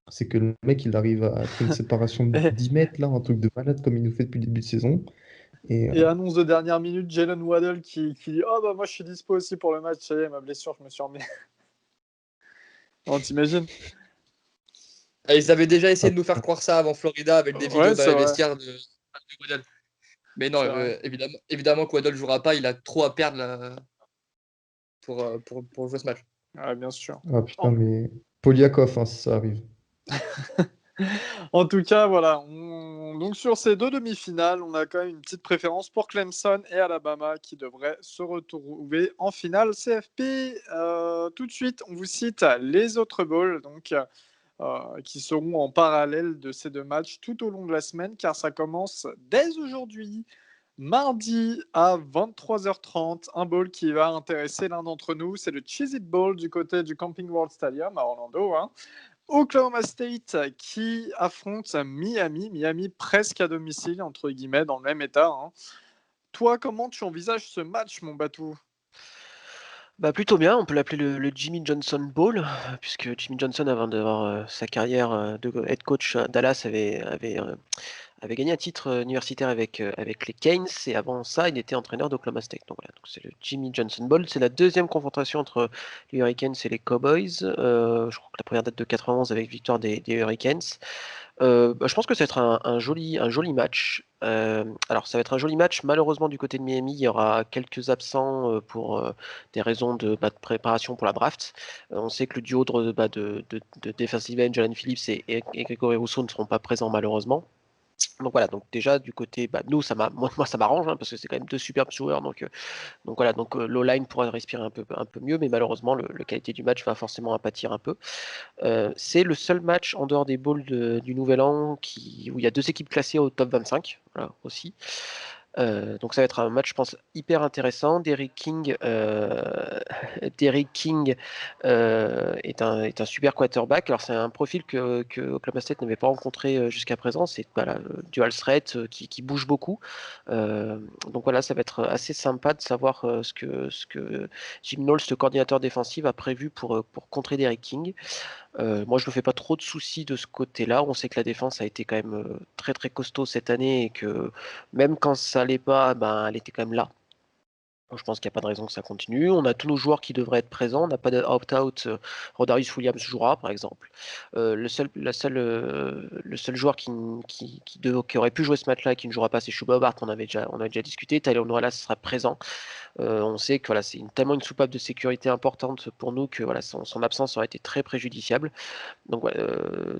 C'est que le mec, il arrive à faire une séparation de 10 mètres, là, un truc de malade comme il nous fait depuis le début de saison. Et Et annonce de dernière minute, Jalen Waddle qui dit oh bah moi je suis dispo aussi pour le match, ça y est, ma blessure, je me suis remis. Oh, t'imagines? Ils avaient déjà essayé de nous faire croire ça avant Florida avec des vidéos Ouais, dans c'est les vrai. vestiaires de Waddle. Mais non, C'est vrai. évidemment que Waddle ne jouera pas, il a trop à perdre là, pour jouer ce match. Ouais, bien sûr. ah putain, mais Poliakov, hein, si ça arrive. En tout cas, voilà. Donc sur ces deux demi-finales, on a quand même une petite préférence pour Clemson et Alabama qui devraient se retrouver en finale CFP. Tout de suite, on vous cite les autres bowls, donc qui seront en parallèle de ces deux matchs tout au long de la semaine, car ça commence dès aujourd'hui. Mardi à 23h30, un bowl qui va intéresser l'un d'entre nous, c'est le Cheez-It Bowl du côté du Camping World Stadium à Orlando, hein. Oklahoma State qui affronte Miami. Miami presque à domicile, entre guillemets, dans le même état, hein. Toi, comment tu envisages ce match, mon Batou? Bah plutôt bien, on peut l'appeler le Jimmy Johnson Bowl, puisque Jimmy Johnson, avant d'avoir sa carrière de head coach à Dallas, avait gagné un titre universitaire avec les Canes, et avant ça, il était entraîneur d'Oklahoma State. Donc voilà, donc c'est le Jimmy Johnson Bowl. C'est la deuxième confrontation entre les Hurricanes et les Cowboys. Je crois que la première date de 91 avec victoire des Hurricanes. Je pense que ça va être un joli match. Alors, ça va être un joli match. Malheureusement, du côté de Miami, il y aura quelques absents pour des raisons de préparation pour la draft. On sait que le duo de defensive end, Jalen Phillips et Grégory Rousseau ne seront pas présents malheureusement. Donc voilà, donc déjà du côté, nous, moi ça m'arrange, hein, parce que c'est quand même deux superbes joueurs. Donc voilà, donc l'O-line pourra respirer un peu mieux, mais malheureusement, la qualité du match va forcément en pâtir un peu. C'est le seul match en dehors des bowls du Nouvel An où il y a deux équipes classées au top 25, voilà, aussi. Donc ça va être un match, je pense, hyper intéressant. Derrick King est un super quarterback. Alors c'est un profil que Oklahoma State n'avait pas rencontré jusqu'à présent. C'est dual threat qui bouge beaucoup. Donc voilà, ça va être assez sympa de savoir ce que Jim Knowles, le coordinateur défensif, a prévu pour contrer Derrick King. Moi, je me fais pas trop de soucis de ce côté-là. On sait que la défense a été quand même très très costaud cette année et que même quand ça allait pas, ben, elle était quand même là. Donc, je pense qu'il n'y a pas de raison que ça continue. On a tous nos joueurs qui devraient être présents. On n'a pas de opt-out. Rodarius Williams jouera, par exemple. Le seul joueur qui aurait pu jouer ce match-là et qui ne jouera pas, c'est Chuba Hubbard. On avait déjà discuté. Tyler Wallace sera présent. On sait que voilà, c'est tellement une soupape de sécurité importante pour nous que voilà, son absence aurait été très préjudiciable. Donc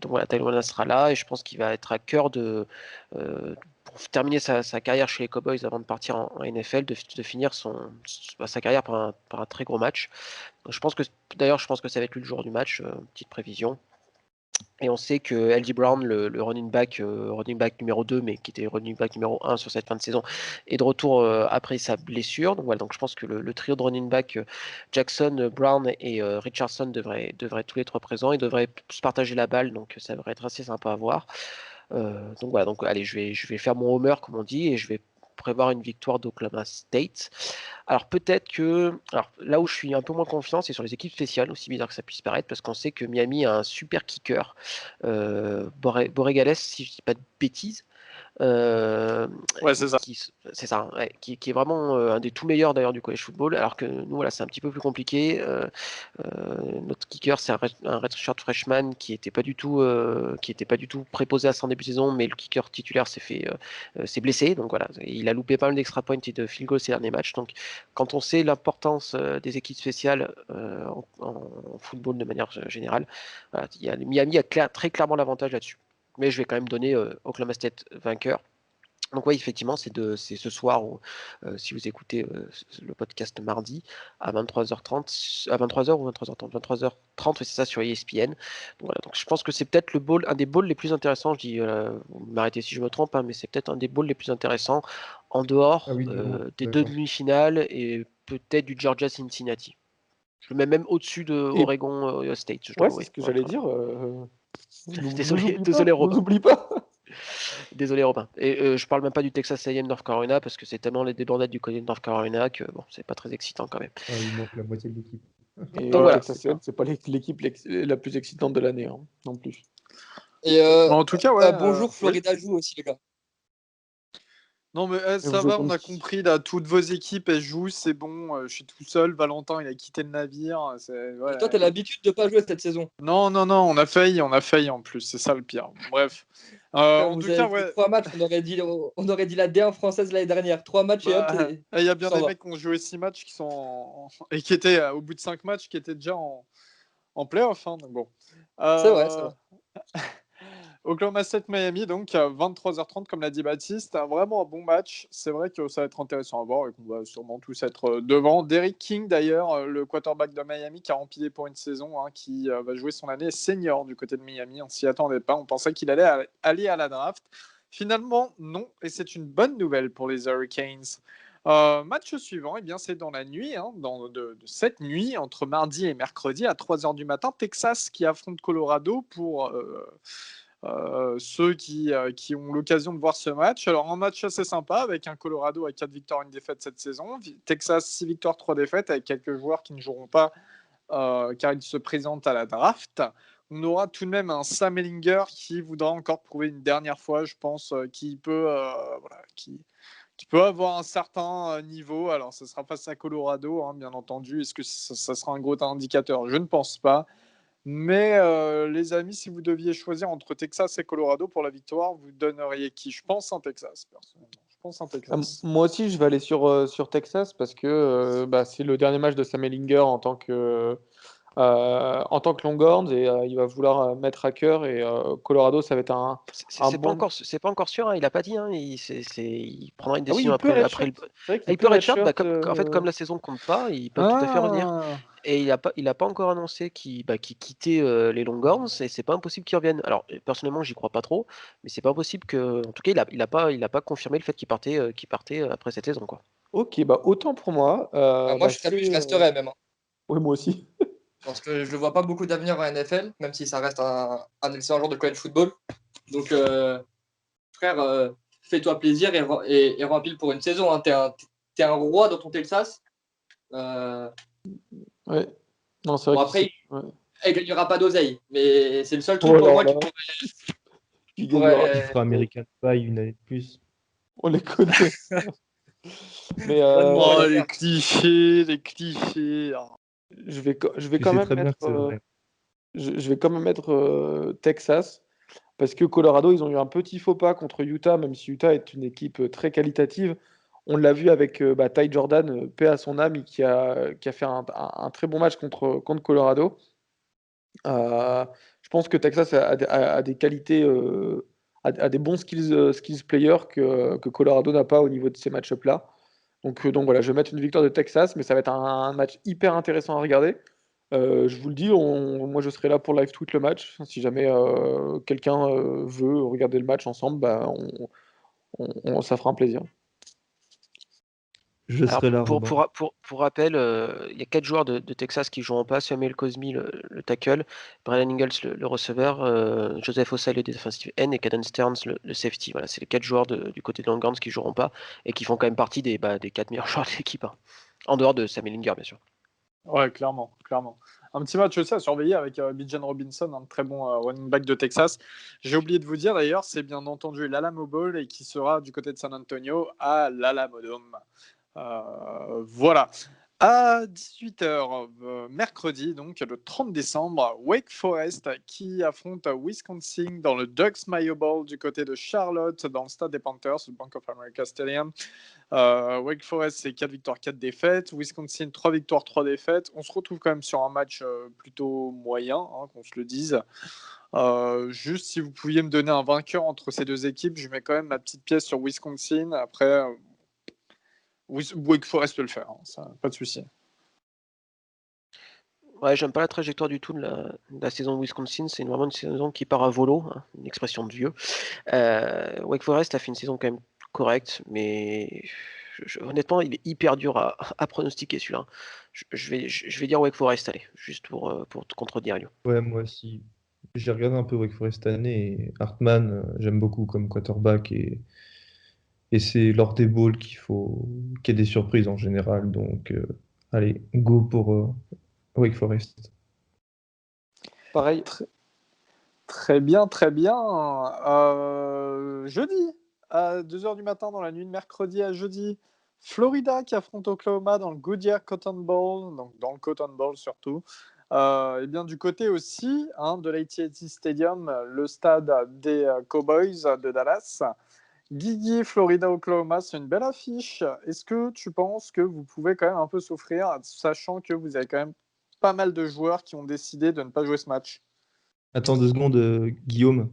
voilà, Tyler Wallace sera là et je pense qu'il va être à cœur pour terminer sa carrière chez les Cowboys avant de partir en NFL, de finir sa carrière par un très gros match. Je pense que ça va être lui le jour du match, petite prévision. Et on sait que LJ Brown, le running back numéro 2, mais qui était running back numéro 1 sur cette fin de saison, est de retour après sa blessure. Donc voilà, donc je pense que le trio de running back, Jackson, Brown et Richardson devraient tous être présents. Ils devraient se partager la balle, donc ça devrait être assez sympa à voir. Donc voilà, donc allez, je vais faire mon homer, comme on dit, et je vais prévoir une victoire d'Oklahoma State. Alors peut-être que, alors là où je suis un peu moins confiant, c'est sur les équipes spéciales, aussi bizarre que ça puisse paraître, parce qu'on sait que Miami a un super kicker, Borregales, si je dis pas de bêtises. Ouais, c'est ça. C'est ça, ouais, qui est vraiment un des tout meilleurs d'ailleurs du college football, alors que nous, voilà, c'est un petit peu plus compliqué. Notre kicker, c'est un redshirt freshman qui était pas du tout préposé à ça en début de saison, mais le kicker titulaire s'est blessé, donc voilà, il a loupé pas mal d'extra points et de field goals ces derniers matchs. Donc, quand on sait l'importance des équipes spéciales en football de manière générale, voilà, Miami a très clairement l'avantage là-dessus. Mais je vais quand même donner Oklahoma State vainqueur. Donc oui, effectivement, c'est ce soir, si vous écoutez le podcast mardi, à 23h30, à 23h ou 23h30, 23h30, oui, c'est ça, sur ESPN. Donc, voilà, donc je pense que c'est peut-être un des bowls les plus intéressants, je dis, vous m'arrêtez si je me trompe, hein, mais c'est peut-être un des bowls les plus intéressants en dehors Ah oui, de loin, des deux d'accord. demi-finales et peut-être du Georgia-Cincinnati. Je le mets même au-dessus de Et- Oregon Ohio State, je dois Ouais, c'est avouer, ce que pour j'allais être dire. Désolé, Nous désolé Robin. oublie pas. Désolé Robin. Et je parle même pas du Texas A&M North Carolina parce que c'est tellement les débandades du côté de North Carolina que bon, c'est pas très excitant quand même. Ah, il manque la moitié de l'équipe. Et Donc voilà. Texas A&M, c'est pas l'équipe la plus excitante de l'année, hein, non plus. Et En tout cas, ouais. bonjour, Oui. Florida joue aussi, les gars. Non, mais Et ça vous va, jouez on a contre qui? compris. Là, toutes vos équipes, elles jouent, c'est bon. Je suis tout seul. Valentin, il a quitté le navire. Et toi, t'as l'habitude de pas jouer cette saison. Non, on a failli en plus. C'est ça le pire. Bref. En Vous tout avez cas, fait ouais. 3 matchs, on aurait dit la D1 française l'année dernière. 3 matchs et hop, Bah, il y a bien s'en des va. mecs qui ont joué 6 matchs qui sont et qui étaient au bout de 5 matchs qui étaient déjà en playoff. Hein, donc bon. C'est vrai, c'est vrai. Oklahoma State Miami, donc à 23h30, comme l'a dit Baptiste, vraiment un bon match. C'est vrai que ça va être intéressant à voir et qu'on va sûrement tous être devant. Derrick King, d'ailleurs, le quarterback de Miami, qui a empilé pour une saison, hein, qui va jouer son année senior du côté de Miami. On s'y attendait pas. On pensait qu'il allait aller à la draft. Finalement, non. Et c'est une bonne nouvelle pour les Hurricanes. Match suivant, eh bien, c'est dans la nuit, hein, de cette nuit, entre mardi et mercredi à 3h du matin, Texas qui affronte Colorado pour ceux qui ont l'occasion de voir ce match. Alors, un match assez sympa avec un Colorado à 4 victoires, 1 défaite cette saison. Texas, 6 victoires, 3 défaites avec quelques joueurs qui ne joueront pas car ils se présentent à la draft. On aura tout de même un Sam Ehlinger qui voudra encore prouver une dernière fois, je pense, qui peut avoir un certain niveau. Alors, ce sera face à Colorado, hein, bien entendu. Est-ce que ça sera un gros indicateur? Je ne pense pas. Mais les amis, si vous deviez choisir entre Texas et Colorado pour la victoire, vous donneriez qui? Je pense un Texas, personnellement. Je pense un Texas. Moi aussi, je vais aller sur Texas parce que c'est le dernier match de Sam Ehlinger en tant que Longhorns et il va vouloir mettre à cœur et Colorado, ça va être un C'est bon. pas encore sûr, hein, il a pas dit, hein, il prendra une Ah oui, décision il peut après le. redshirt. C'est vrai Ah, qu'il il peut peut redshirt, redshirt. en fait, comme la saison compte pas, il peut tout à fait revenir. Et il a pas encore annoncé qu'il quittait les Longhorns et c'est pas impossible qu'il revienne. Alors personnellement, j'y crois pas trop, mais c'est pas impossible que. En tout cas, il a pas confirmé le fait qu'il partait après cette saison, quoi. Ok, autant pour moi. Moi, je resterai même. Hein. Oui, moi aussi. Parce que je ne vois pas beaucoup d'avenir en NFL, même si ça reste un excellent joueur de college football. Donc, frère, fais-toi plaisir et remplis pour une saison. Hein. T'es un roi dans ton Texas. Ouais. Non, c'est vrai Bon, qu'il après, ouais. il gagnera pas d'oseille, mais c'est le seul truc Oh pour là moi là, qui il gagnera. Il pourrait. fera American Pie une année de plus. On les connaît. Mais Donne-moi Oh, la les merde. clichés, les clichés. Oh. je vais Tu quand sais même très bien mettre, que c'est vrai. je vais quand même mettre Texas parce que Colorado, ils ont eu un petit faux pas contre Utah, même si Utah est une équipe très qualitative. On l'a vu avec Ty Jordan, paix à son âme, qui a fait un très bon match contre Colorado. Je pense que Texas a des qualités, a des bons skills players que Colorado n'a pas au niveau de ces match-up-là. Donc voilà, je vais mettre une victoire de Texas, mais ça va être un match hyper intéressant à regarder. Je vous le dis, moi je serai là pour live tweet le match. Si jamais quelqu'un veut regarder le match ensemble, bah, ça fera un plaisir. Je Alors, serai là, Robin. pour rappel, il y a 4 joueurs de Texas qui joueront pas. Samuel Cosmi, le tackle, Brian Ingalls, le receveur, Joseph Ossai, le defensive end, et Caden Stearns, le safety. Voilà, c'est les 4 joueurs du côté de Longhorns qui joueront pas et qui font quand même partie des 4 meilleurs joueurs de l'équipe, hein. En dehors de Sam Ehlinger, bien sûr. Ouais, clairement, clairement. Un petit match aussi à surveiller avec Bijan Robinson, un très bon running back de Texas. J'ai oublié de vous dire d'ailleurs, c'est bien entendu l'Alamo Bowl et qui sera du côté de San Antonio à l'Alamo Dome. Voilà. À 18h, mercredi, donc le 30 décembre, Wake Forest qui affronte Wisconsin dans le Ducks Mayo Bowl du côté de Charlotte, dans le stade des Panthers, le Bank of America Stadium. Wake Forest, c'est 4 victoires, 4 défaites. Wisconsin, 3 victoires, 3 défaites. On se retrouve quand même sur un match plutôt moyen, hein, qu'on se le dise. Juste si vous pouviez me donner un vainqueur entre ces deux équipes, je mets quand même ma petite pièce sur Wisconsin. Après, Wake Forest peut le faire, hein, ça, pas de souci. Ouais, j'aime pas la trajectoire du tout de la saison de Wisconsin. C'est vraiment une saison qui part à volo, hein, une expression de vieux. Wake Forest a fait une saison quand même correcte, mais honnêtement, il est hyper dur à pronostiquer celui-là. Je vais dire Wake Forest, allez, juste pour te contredire, Lyon. Ouais, moi aussi. J'ai regardé un peu Wake Forest cette année et Hartman, j'aime beaucoup comme quarterback et c'est lors des bowls qu'il y ait des surprises en général. Donc, allez, go pour Wake Forest. Pareil, Très bien, très bien. Jeudi, à 2h du matin, dans la nuit de mercredi à jeudi, Florida qui affronte Oklahoma dans le Goodyear Cotton Bowl, donc dans le Cotton Bowl surtout. Et bien du côté aussi de l'AT&T Stadium, le stade des Cowboys de Dallas. Guigui, Florida, Oklahoma, c'est une belle affiche. Est-ce que tu penses que vous pouvez quand même un peu souffrir, sachant que vous avez quand même pas mal de joueurs qui ont décidé de ne pas jouer ce match? Attends 2 secondes, Guillaume.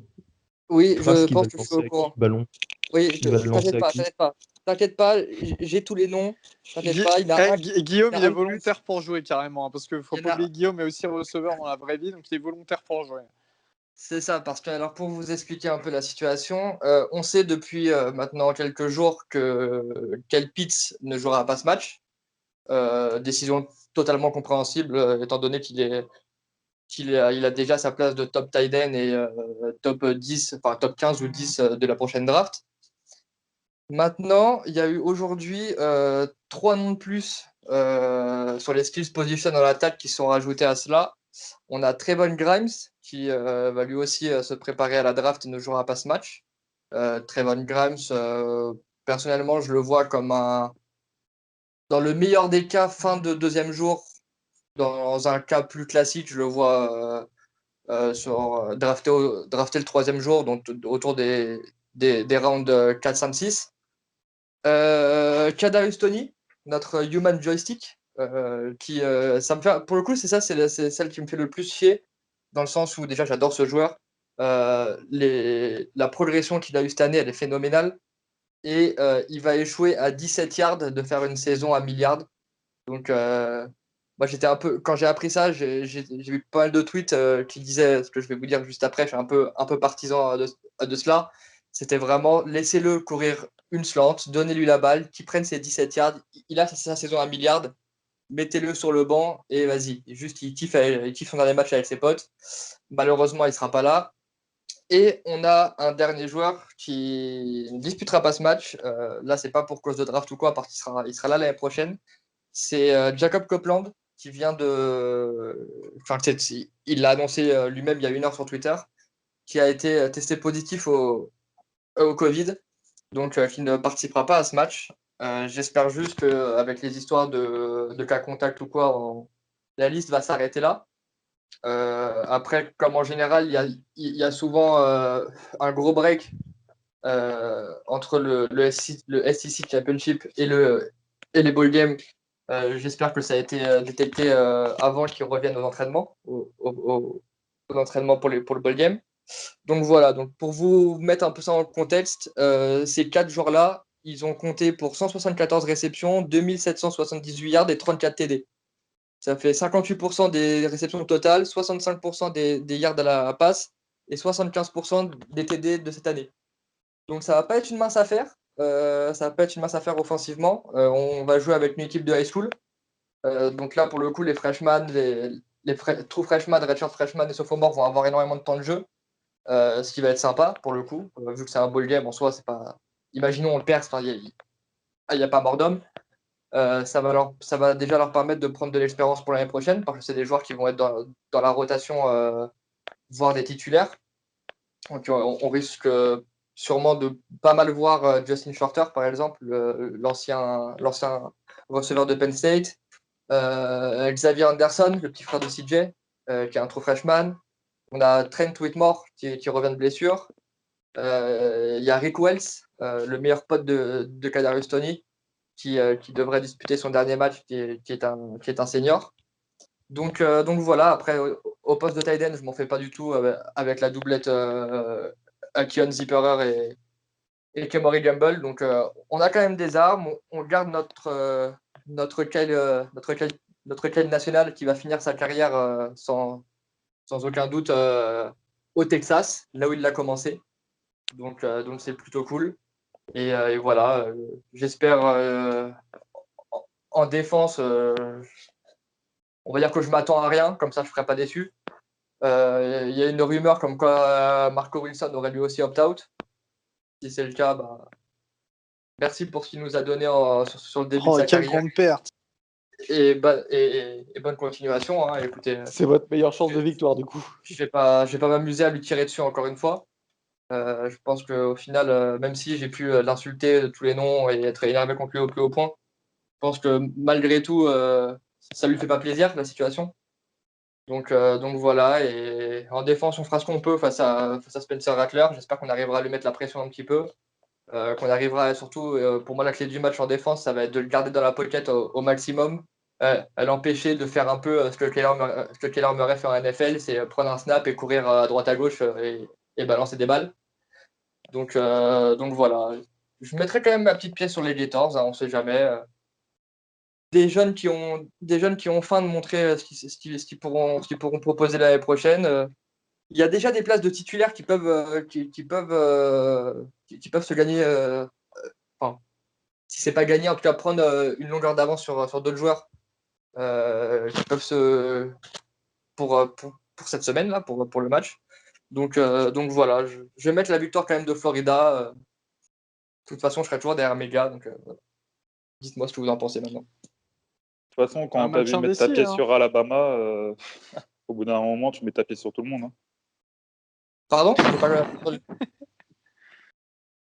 Oui, je Trace qui va pense le que je suis lancer au à qui courant. le ballon? Oui, Il va le lancer à qui? T'inquiète pas, j'ai tous les noms. T'inquiète pas, il y en a un, Guillaume, il y en il a est un de plus. volontaire pour jouer carrément, hein, parce qu'il ne faut Il y pas en a, oublier Guillaume est aussi receveur dans la vraie vie, donc il est volontaire pour jouer. c'est ça, parce que alors pour vous expliquer un peu la situation, on sait depuis maintenant quelques jours que Kyle Pitts ne jouera pas ce match. Décision totalement compréhensible, étant donné il a déjà sa place de top tight end et top 10, enfin top 15 ou 10 de la prochaine draft. Maintenant, il y a eu aujourd'hui 3 noms de plus sur les skills position dans l'attaque qui sont rajoutés à cela. On a Trevon Grimes qui va lui aussi se préparer à la draft et ne jouera pas ce match. Trevon Grimes, personnellement, je le vois comme dans le meilleur des cas, fin de deuxième jour. Dans un cas plus classique, je le vois drafté le troisième jour, donc autour des rounds 4, 5, 6. Kadarius Toney, notre human joystick, qui ça me fait, pour le coup, c'est celle qui me fait le plus chier, dans le sens où déjà j'adore ce joueur. La progression qu'il a eue cette année, elle est phénoménale. Et il va échouer à 17 yards de faire une saison à 1000 yards. Donc, moi, j'étais un peu, quand j'ai appris ça, j'ai vu pas mal de tweets qui disaient ce que je vais vous dire juste après. Je suis un peu partisan de cela. C'était vraiment laissez-le courir une slant, donnez-lui la balle, qu'il prenne ses 17 yards. Il a sa saison à 1000 yards, mettez-le sur le banc et vas-y. Juste, il kiffe son dernier match avec ses potes. Malheureusement, il sera pas là. Et on a un dernier joueur qui ne disputera pas ce match. Là, c'est pas pour cause de draft ou quoi, parce qu'il sera là l'année prochaine. C'est Jacob Copeland, qui vient de. Enfin, il l'a annoncé lui-même il y a 1 heure sur Twitter, qui a été testé positif au Covid, donc qui ne participera pas à ce match. J'espère juste qu'avec les histoires de cas contact ou quoi, la liste va s'arrêter là. Après, comme en général, il y a souvent un gros break entre le SEC Championship et les bowl games. J'espère que ça a été détecté avant qu'ils reviennent aux entraînements, aux entraînements pour le bowl game. Donc voilà, donc pour vous mettre un peu ça en contexte, ces 4 joueurs-là, ils ont compté pour 174 réceptions, 2778 yards et 34 TD. Ça fait 58% des réceptions totales, 65% des yards à la passe et 75% des TD de cette année. Donc ça va pas être une mince affaire. Ça va pas être une mince affaire offensivement. On va jouer avec une équipe de high school. Donc là, pour le coup, les freshmen, true freshmen, redshirt freshmen et sophomores vont avoir énormément de temps de jeu. Ce qui va être sympa pour le coup, vu que c'est un bowl game en soi, c'est pas. Imaginons on le perd, il n'y a pas mort d'homme. Ça va déjà leur permettre de prendre de l'expérience pour l'année prochaine, parce que c'est des joueurs qui vont être dans la rotation, voire des titulaires. Donc on risque sûrement de pas mal voir Justin Shorter, par exemple, l'ancien receveur de Penn State. Xavier Anderson, le petit frère de CJ, qui est un true freshman. On a Trent Whitmore qui revient de blessure. Il y a Rick Wells, le meilleur pote de Kadarius Toney, qui devrait disputer son dernier match, qui est un senior. Donc voilà, après, au poste de tight end, je m'en fais pas du tout avec la doublette Keon Zipperer et Kemory Gamble. Donc on a quand même des armes, on garde notre Kyle national qui va finir sa carrière sans aucun doute au Texas, là où il l'a commencé. Donc c'est plutôt cool. Et voilà, j'espère en défense, on va dire que je m'attends à rien, comme ça je ne serai pas déçu. Il y a une rumeur comme quoi Marco Wilson aurait lui aussi opt-out. Si c'est le cas, merci pour ce qu'il nous a donné sur le début de sa quelle carrière. grande perte. Et bonne continuation. Hein. Écoutez, C'est votre meilleure chance de victoire, du coup. je vais pas m'amuser à lui tirer dessus encore une fois. Je pense qu'au final, même si j'ai pu l'insulter de tous les noms et être énervé contre lui au plus haut point, je pense que malgré tout, ça lui fait pas plaisir la situation. Donc voilà, et en défense, on fera ce qu'on peut face à Spencer Rattler. J'espère qu'on arrivera à lui mettre la pression un petit peu. Qu'on arrivera surtout, pour moi, la clé du match en défense, ça va être de le garder dans la pocket au maximum. À l'empêcher de faire un peu ce que Kyler Murray fait en NFL, c'est prendre un snap et courir à droite à gauche et balancer des balles. Donc voilà. Je mettrai quand même ma petite pièce sur les Gators, hein, on ne sait jamais. Des jeunes qui ont faim de montrer ce qu'ils pourront proposer l'année prochaine. Il y a déjà des places de titulaires qui peuvent se gagner. Enfin, si c'est pas gagné, en tout cas prendre une longueur d'avance sur d'autres joueurs qui peuvent pour cette semaine là pour le match. Donc voilà, je vais mettre la victoire quand même de Florida. De toute façon, je serai toujours derrière mes gars. Donc dites-moi ce que vous en pensez maintenant. De toute façon, quand tu as vu mettre ta pied sur Alabama, au bout d'un moment, tu mets ta pied sur tout le monde. Hein. Pardon?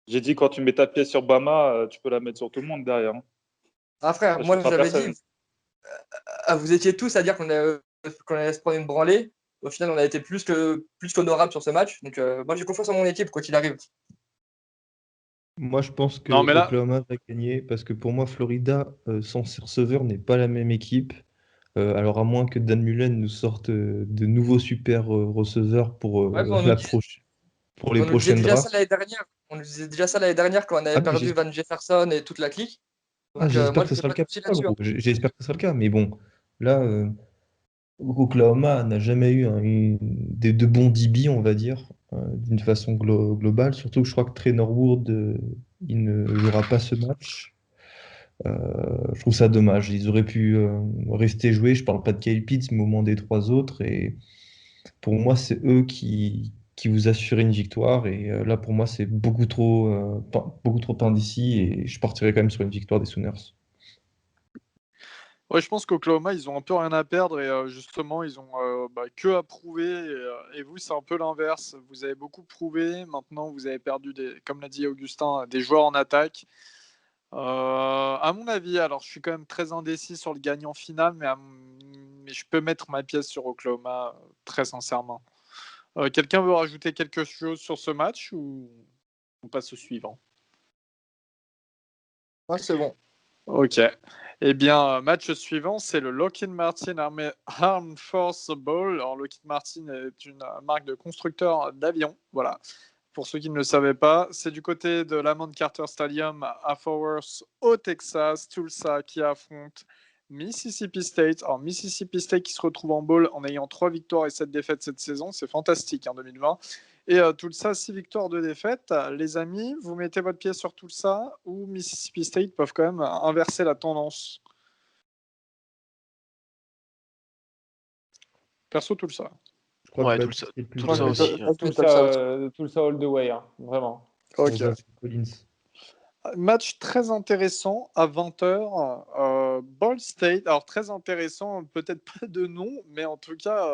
J'ai dit, quand tu mets ta pied sur Bama, tu peux la mettre sur tout le monde derrière. Hein. Ah frère, moi j'avais dit, vous étiez tous à dire qu'on allait se prendre une branlée. Au final, on a été plus qu'honorable sur ce match. Donc moi j'ai confiance en mon équipe, quoi qu'il arrive. Moi, je pense que Oklahoma va gagner parce que pour moi, Florida, sans ses receveurs, n'est pas la même équipe. Alors, à moins que Dan Mullen nous sorte de nouveaux super receveurs pour les prochaines drafts. On nous disait déjà ça l'année dernière quand on avait perdu Van Jefferson et toute la clique. J'espère que ce sera le cas. J'espère que ce sera le cas. Mais bon, là, Oklahoma n'a jamais eu de bons DB, on va dire, d'une façon globale. Surtout que je crois que Trey Norwood, il ne jouera pas ce match. Je trouve ça dommage. Ils auraient pu rester jouer. Je parle pas de Kyle Pitts, mais au moins des 3 autres. Et pour moi, c'est eux qui vous assurent une victoire. Et là, pour moi, c'est beaucoup trop indécis. Et je partirais quand même sur une victoire des Sooners. Ouais, je pense qu'Oklahoma, ils ont un peu rien à perdre et justement, ils ont que à prouver. Et vous, c'est un peu l'inverse. Vous avez beaucoup prouvé. Maintenant, vous avez perdu, comme l'a dit Augustin, des joueurs en attaque. À mon avis, alors je suis quand même très indécis sur le gagnant final, mais je peux mettre ma pièce sur Oklahoma, très sincèrement. Quelqu'un veut rajouter quelque chose sur ce match ou on passe au suivant? Ah, c'est bon. Ok. Eh bien, match suivant, c'est le Lockheed Martin Armed Force Bowl. Alors, Lockheed Martin est une marque de constructeur d'avions. Voilà. Pour ceux qui ne le savaient pas, c'est du côté de l'Amon Carter Stadium à Fort Worth, au Texas, Tulsa qui affronte Mississippi State. Alors, Mississippi State qui se retrouve en bowl en ayant 3 victoires et 7 défaites cette saison. C'est fantastique en 2020. Et Tulsa, 6 victoires, 2 défaites. Les amis, vous mettez votre pied sur Tulsa ou Mississippi State peuvent quand même inverser la tendance? Perso, Tulsa. Je crois Ouais, que tout ça, c'est le plus tout ça fort. aussi. Tout ça all the way, hein, vraiment. Ok. Sans Zach Collins. Match très intéressant à 20h. Ball State, alors très intéressant, peut-être pas de nom, mais en tout cas,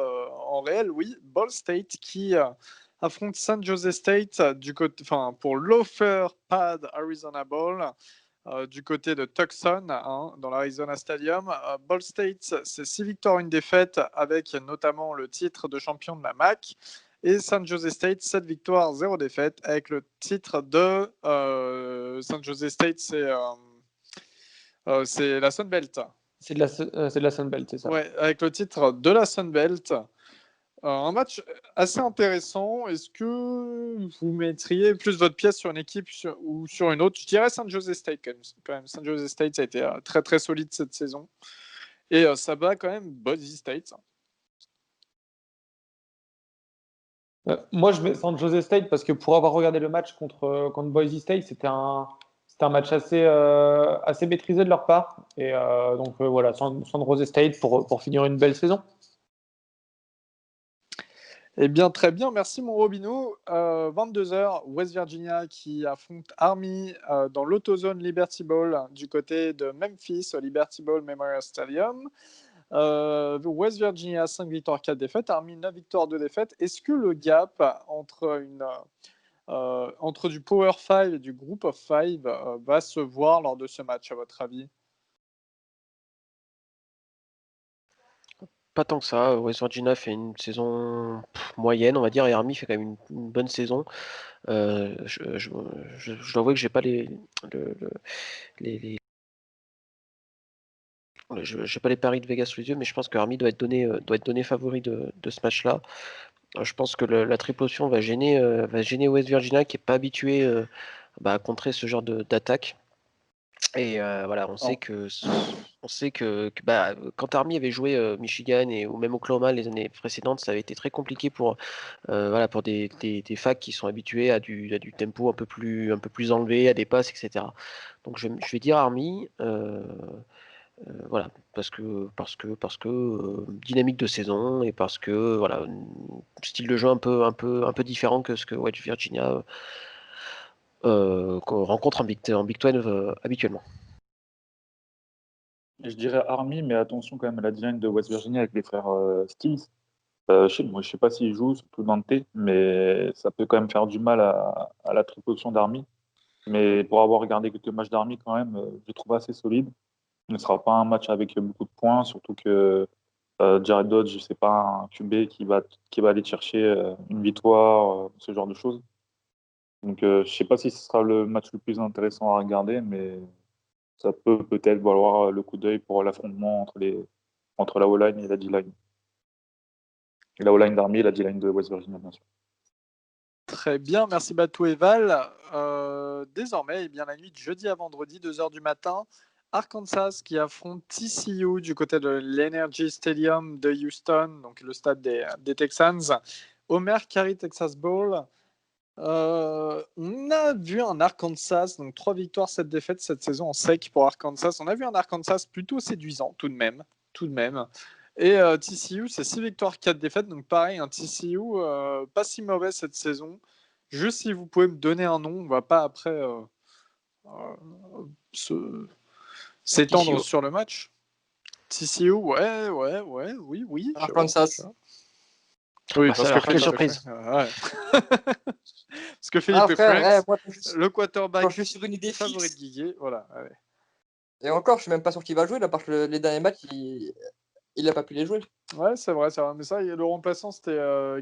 en réel, oui. Ball State qui affronte San Jose State pour l'Offer Pad Arizona Bowl du côté de Tucson, hein, dans l'Arizona Stadium. Ball State, c'est 6 victoires, 1 défaite, avec notamment le titre de champion de la MAC. Et San Jose State, 7 victoires, 0 défaite, avec le titre de San Jose State, c'est la Sun Belt. C'est de la Sun Belt, c'est ça. Ouais, avec le titre de la Sun Belt. Un match assez intéressant. Est-ce que vous mettriez plus votre pièce sur une équipe ou sur une autre? Je dirais San Jose State quand même. San Jose State, ça a été très très solide cette saison. Et ça bat quand même Boise State. Moi, je mets San Jose State parce que pour avoir regardé le match contre Boise State, c'était un match assez maîtrisé de leur part. Et donc voilà, San Jose State pour finir une belle saison. Eh bien, très bien. Merci, mon Robinou. 22h, West Virginia qui affronte Army dans l'AutoZone Liberty Bowl du côté de Memphis, au Liberty Bowl Memorial Stadium. West Virginia, 5 victoires, 4 défaites. Army, 9 victoires, 2 défaites. Est-ce que le gap entre du Power 5 et du Group of 5 va se voir lors de ce match, à votre avis? Pas tant que ça. West Virginia fait une saison moyenne, on va dire, et Army fait quand même une bonne saison. Je dois avouer que j'ai pas j'ai pas les paris de Vegas sous les yeux, mais je pense que Army doit être donné favori de ce match-là. Je pense que la triple option va gêner West Virginia qui est pas habitué à contrer ce genre d'attaque. Et voilà, on sait que quand Army avait joué Michigan ou même Oklahoma les années précédentes, ça avait été très compliqué pour des facs qui sont habitués à du tempo un peu plus enlevé, à des passes, etc. Donc je vais dire Army. Voilà, parce que dynamique de saison et parce que voilà, style de jeu un peu différent que ce que West Virginia qu'on rencontre en Big 12 habituellement. Je dirais Army, mais attention quand même à la design de West Virginia avec les frères Stills. Je sais pas s'ils jouent, surtout Dante, mais ça peut quand même faire du mal à la triple option d'Army. Mais pour avoir regardé quelques matchs d'Army, quand même, je les trouve assez solides. Ce ne sera pas un match avec beaucoup de points, surtout que Jared Dodge, c'est pas un QB qui va aller chercher une victoire, ce genre de choses. Donc, je sais pas si ce sera le match le plus intéressant à regarder, mais ça peut peut-être valoir le coup d'œil pour l'affrontement entre la O-line et la D-line. Et la O-line d'Army et la D-line de West Virginia, bien sûr. Très bien, merci Batou et Val. Désormais, eh bien, la nuit de jeudi à vendredi, 2h du matin, Arkansas qui affronte TCU du côté de l'Energy Stadium de Houston, donc le stade des Texans, au Mercari Texas Bowl. On a vu un Arkansas, donc 3 victoires, 7 défaites cette saison en sec pour Arkansas. On a vu un Arkansas plutôt séduisant tout de même. Et TCU, c'est 6 victoires, 4 défaites. Donc pareil, un TCU pas si mauvais cette saison. Juste si vous pouvez me donner un nom, on va pas après s'étendre TCU. sur le match. TCU, ouais, oui. Arkansas. Oui, Bah, ça a l'air quelle surprise. Ouais. Parce que Philippe Frère, Franks, moi, le quand quarterback je suis sur une idée favori de fixe, Guiguet, voilà. Ouais. et encore, je suis même pas sûr qu'il va jouer, là, parce que les derniers matchs, il a pas pu les jouer. Ouais, c'est vrai. Mais ça, le remplaçant, c'était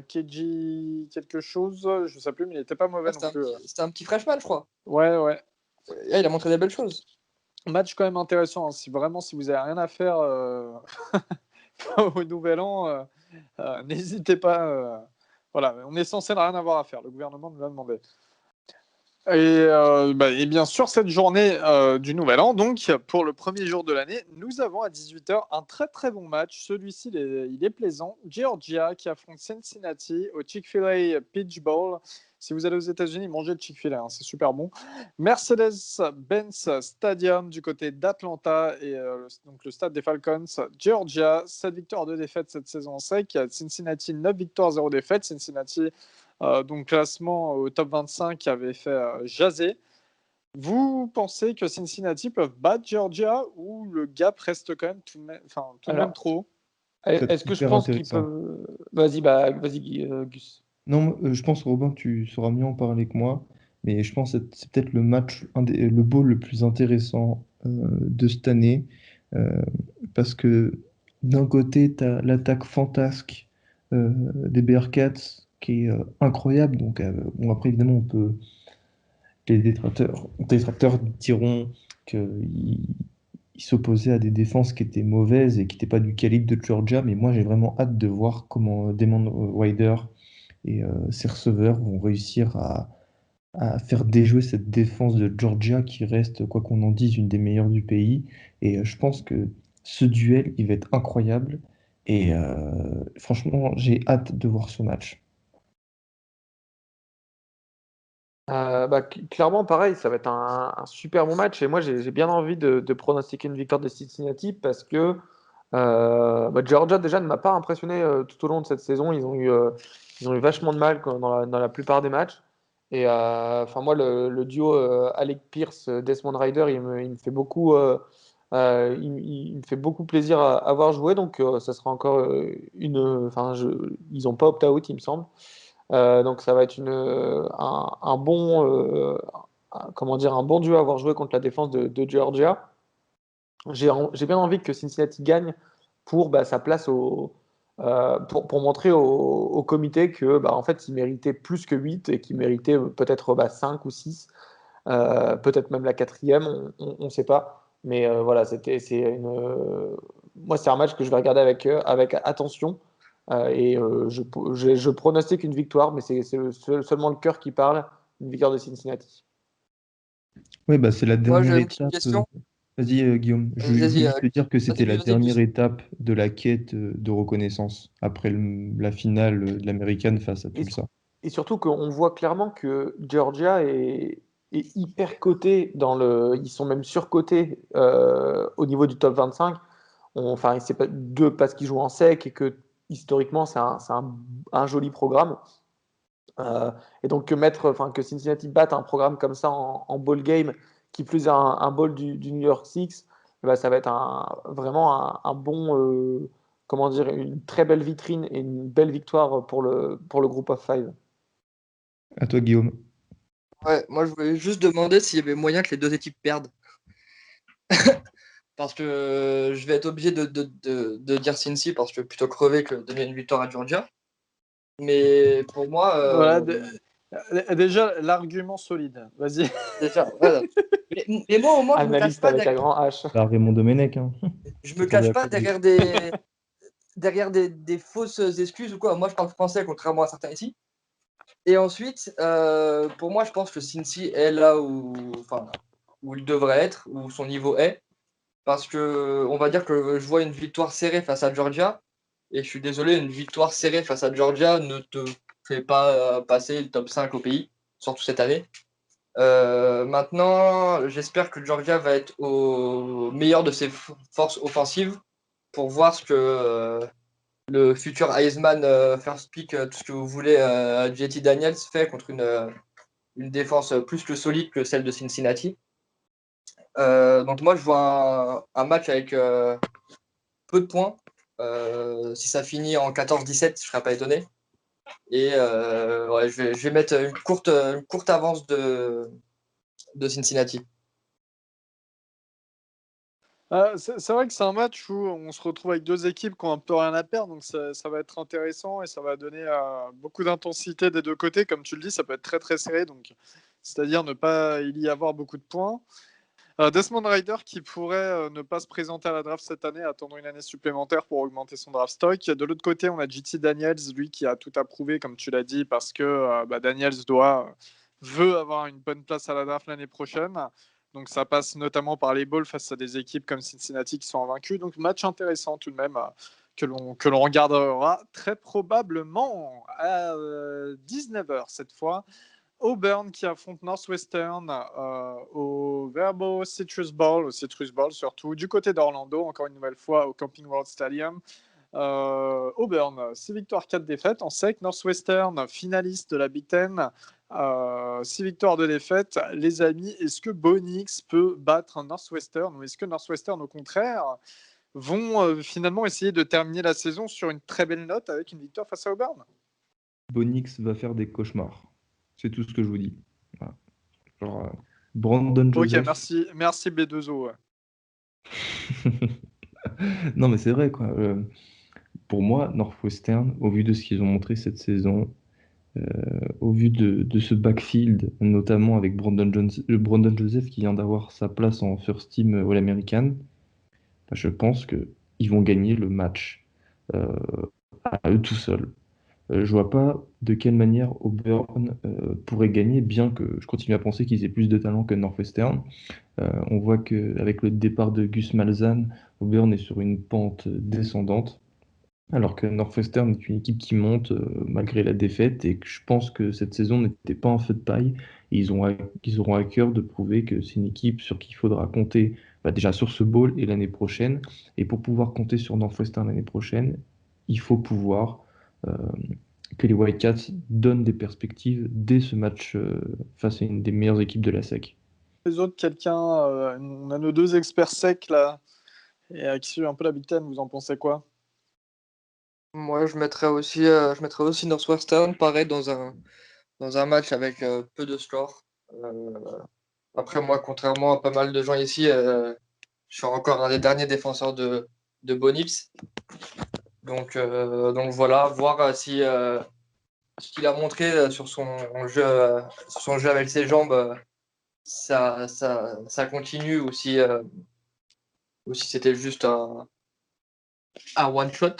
Keji quelque chose, je sais plus, mais il était pas mauvais Ouais, non plus. c'était un petit freshman, je crois. Ouais. Et il a montré des belles choses. Match quand même intéressant, hein. Si vous avez rien à faire au Nouvel An, n'hésitez pas. Voilà, on est censé ne rien avoir à faire. Le gouvernement nous l'a demandé. Et bien sûr, cette journée du Nouvel An, donc pour le premier jour de l'année, nous avons à 18h un très très bon match. Celui-ci, il est plaisant. Georgia qui affronte Cincinnati au Chick-fil-A Peach Bowl. Si vous allez aux États-Unis, mangez le Chick-fil-A, hein, c'est super bon. Mercedes-Benz Stadium du côté d'Atlanta et donc le stade des Falcons. Georgia, 7 victoires, 2 défaites cette saison sec. Cincinnati, 9 victoires, 0 défaites. Cincinnati, donc classement au top 25 qui avait fait jaser. Vous pensez que Cincinnati peuvent battre Georgia ou le gap reste quand même tout de même Alors, trop? Ça va être est-ce que je hyper pense qu'ils intéressant. peuvent. Vas-y, Gus. Non, je pense, Robin, tu sauras mieux en parler que moi, mais je pense que c'est peut-être le match, le bowl le plus intéressant de cette année, euh, parce que d'un côté, tu as l'attaque fantasque des Bearcats qui est incroyable. Donc, bon, après, évidemment, les détracteurs diront qu'ils s'opposaient à des défenses qui étaient mauvaises et qui n'étaient pas du calibre de Georgia, mais moi, j'ai vraiment hâte de voir comment Damon Wider et ses receveurs vont réussir à faire déjouer cette défense de Georgia qui reste, quoi qu'on en dise, une des meilleures du pays. Et je pense que ce duel, il va être incroyable. Et franchement, j'ai hâte de voir ce match. Clairement, pareil, ça va être un super bon match. Et moi, j'ai bien envie de pronostiquer une victoire de Cincinnati parce que Georgia, déjà, ne m'a pas impressionné tout au long de cette saison. Ils ont eu vachement de mal dans la plupart des matchs. Et enfin, moi, le duo Alec Pierce, Desmond Ryder, il me fait beaucoup, il me fait beaucoup plaisir à voir jouer. Donc, ça sera encore Enfin, ils n'ont pas opt-out, il me semble. Donc ça va être un bon, comment dire, un bon duo à avoir joué contre la défense de Georgia. J'ai bien envie que Cincinnati gagne pour sa place pour montrer au comité que en fait il méritait plus que 8 et qu'il méritait peut-être 5 ou 6, peut-être même la quatrième, on ne sait pas. Mais voilà, moi c'est un match que je vais regarder avec attention. Je pronostique une victoire, mais c'est seulement le cœur qui parle, une victoire de Cincinnati. Oui, bah, c'est la Moi, j'ai dernière une petite étape. question. Vas-y, Guillaume. Je Vas-y, voulais juste te dire que c'était la vas-y, dernière Gus. étape de la quête de reconnaissance après la finale de l'américaine face à Et, Tulsa. et surtout qu'on voit clairement que Georgia est hyper coté ils sont même surcotés au niveau du top 25. Enfin, c'est pas deux parce qu'ils jouent en sec et que historiquement c'est un joli programme. Et donc que Cincinnati batte un programme comme ça en ball game, qui plus est un ball du New York Six, ça va être vraiment un bon, comment dire, une très belle vitrine et une belle victoire pour le Group of Five. À toi, Guillaume. Ouais, moi, je voulais juste demander s'il y avait moyen que les deux équipes perdent. Parce que je vais être obligé de dire Cincy parce que plutôt crever que de donner une victoire à Georgia. Mais pour moi, Voilà, déjà l'argument solide. Vas-y. déjà, voilà. Mais moi, au moins, je me cache Analyste pas avec un derrière, grand H. Là, Raymond Domenech, hein. je me T'attendais cache à pas quoi d'autre? derrière des fausses excuses ou quoi. Moi, je parle français, contrairement à certains ici. Et ensuite, pour moi, je pense que Cincy est là où il devrait être, où son niveau est. Parce que on va dire que je vois une victoire serrée face à Georgia. Et je suis désolé, une victoire serrée face à Georgia ne te fait pas passer le top 5 au pays, surtout cette année. Maintenant, j'espère que Georgia va être au meilleur de ses forces offensives pour voir ce que le futur Heisman first pick, tout ce que vous voulez, JT Daniels fait contre une défense plus que solide que celle de Cincinnati. Donc moi, je vois un match avec peu de points. Si ça finit en 14-17, je ne serais pas étonné. Et je vais mettre une courte avance de Cincinnati. C'est vrai que c'est un match où on se retrouve avec deux équipes qui ont un peu rien à perdre, donc ça va être intéressant et ça va donner beaucoup d'intensité des deux côtés. Comme tu le dis, ça peut être très très serré, donc c'est-à-dire ne pas y avoir beaucoup de points. Desmond Rider qui pourrait ne pas se présenter à la draft cette année, attendre une année supplémentaire pour augmenter son draft stock. De l'autre côté, on a JT Daniels, lui qui a tout approuvé, comme tu l'as dit, parce que Daniels veut avoir une bonne place à la draft l'année prochaine. Donc ça passe notamment par les balls face à des équipes comme Cincinnati qui sont invaincues. Donc match intéressant tout de même que l'on regardera très probablement à 19h cette fois. Auburn qui affronte Northwestern au Verbo Citrus Bowl surtout, du côté d'Orlando, encore une nouvelle fois au Camping World Stadium. Auburn, 6 victoires, 4 défaites en sec. Northwestern, finaliste de la Big Ten, 6 victoires, 2 défaites. Les amis, est-ce que Bonix peut battre un Northwestern ou est-ce que Northwestern, au contraire, vont finalement essayer de terminer la saison sur une très belle note avec une victoire face à Auburn? Bonix va faire des cauchemars. C'est tout ce que je vous dis. Voilà. Genre, Brandon Joseph. Ok, merci B2O. Ouais. Non, mais c'est vrai, quoi. Pour moi, Northwestern, au vu de ce qu'ils ont montré cette saison, au vu de ce backfield, notamment avec Brandon Joseph qui vient d'avoir sa place en First Team All-American, je pense qu'ils vont gagner le match euh, à eux tout seuls. Je vois pas de quelle manière Auburn pourrait gagner, bien que je continue à penser qu'ils aient plus de talent que Northwestern. On voit qu'avec le départ de Gus Malzahn, Auburn est sur une pente descendante, alors que Northwestern est une équipe qui monte malgré la défaite, et que je pense que cette saison n'était pas un feu de paille. Et ils auront à cœur de prouver que c'est une équipe sur qui il faudra compter déjà sur ce bowl et l'année prochaine. Et pour pouvoir compter sur Northwestern l'année prochaine, il faut pouvoir euh, que les Wildcats donnent des perspectives dès ce match face à une des meilleures équipes de la SEC. Les autres, on a nos deux experts secs là, et qui suivent un peu la Big Ten, vous en pensez quoi? Moi, je mettrais aussi Northwestern, pareil, dans un match avec peu de score. Après, moi, contrairement à pas mal de gens ici, je suis encore un des derniers défenseurs de Bonix. Donc voilà, voir si ce qu'il a montré sur son jeu avec ses jambes, ça continue ou si c'était juste un one-shot.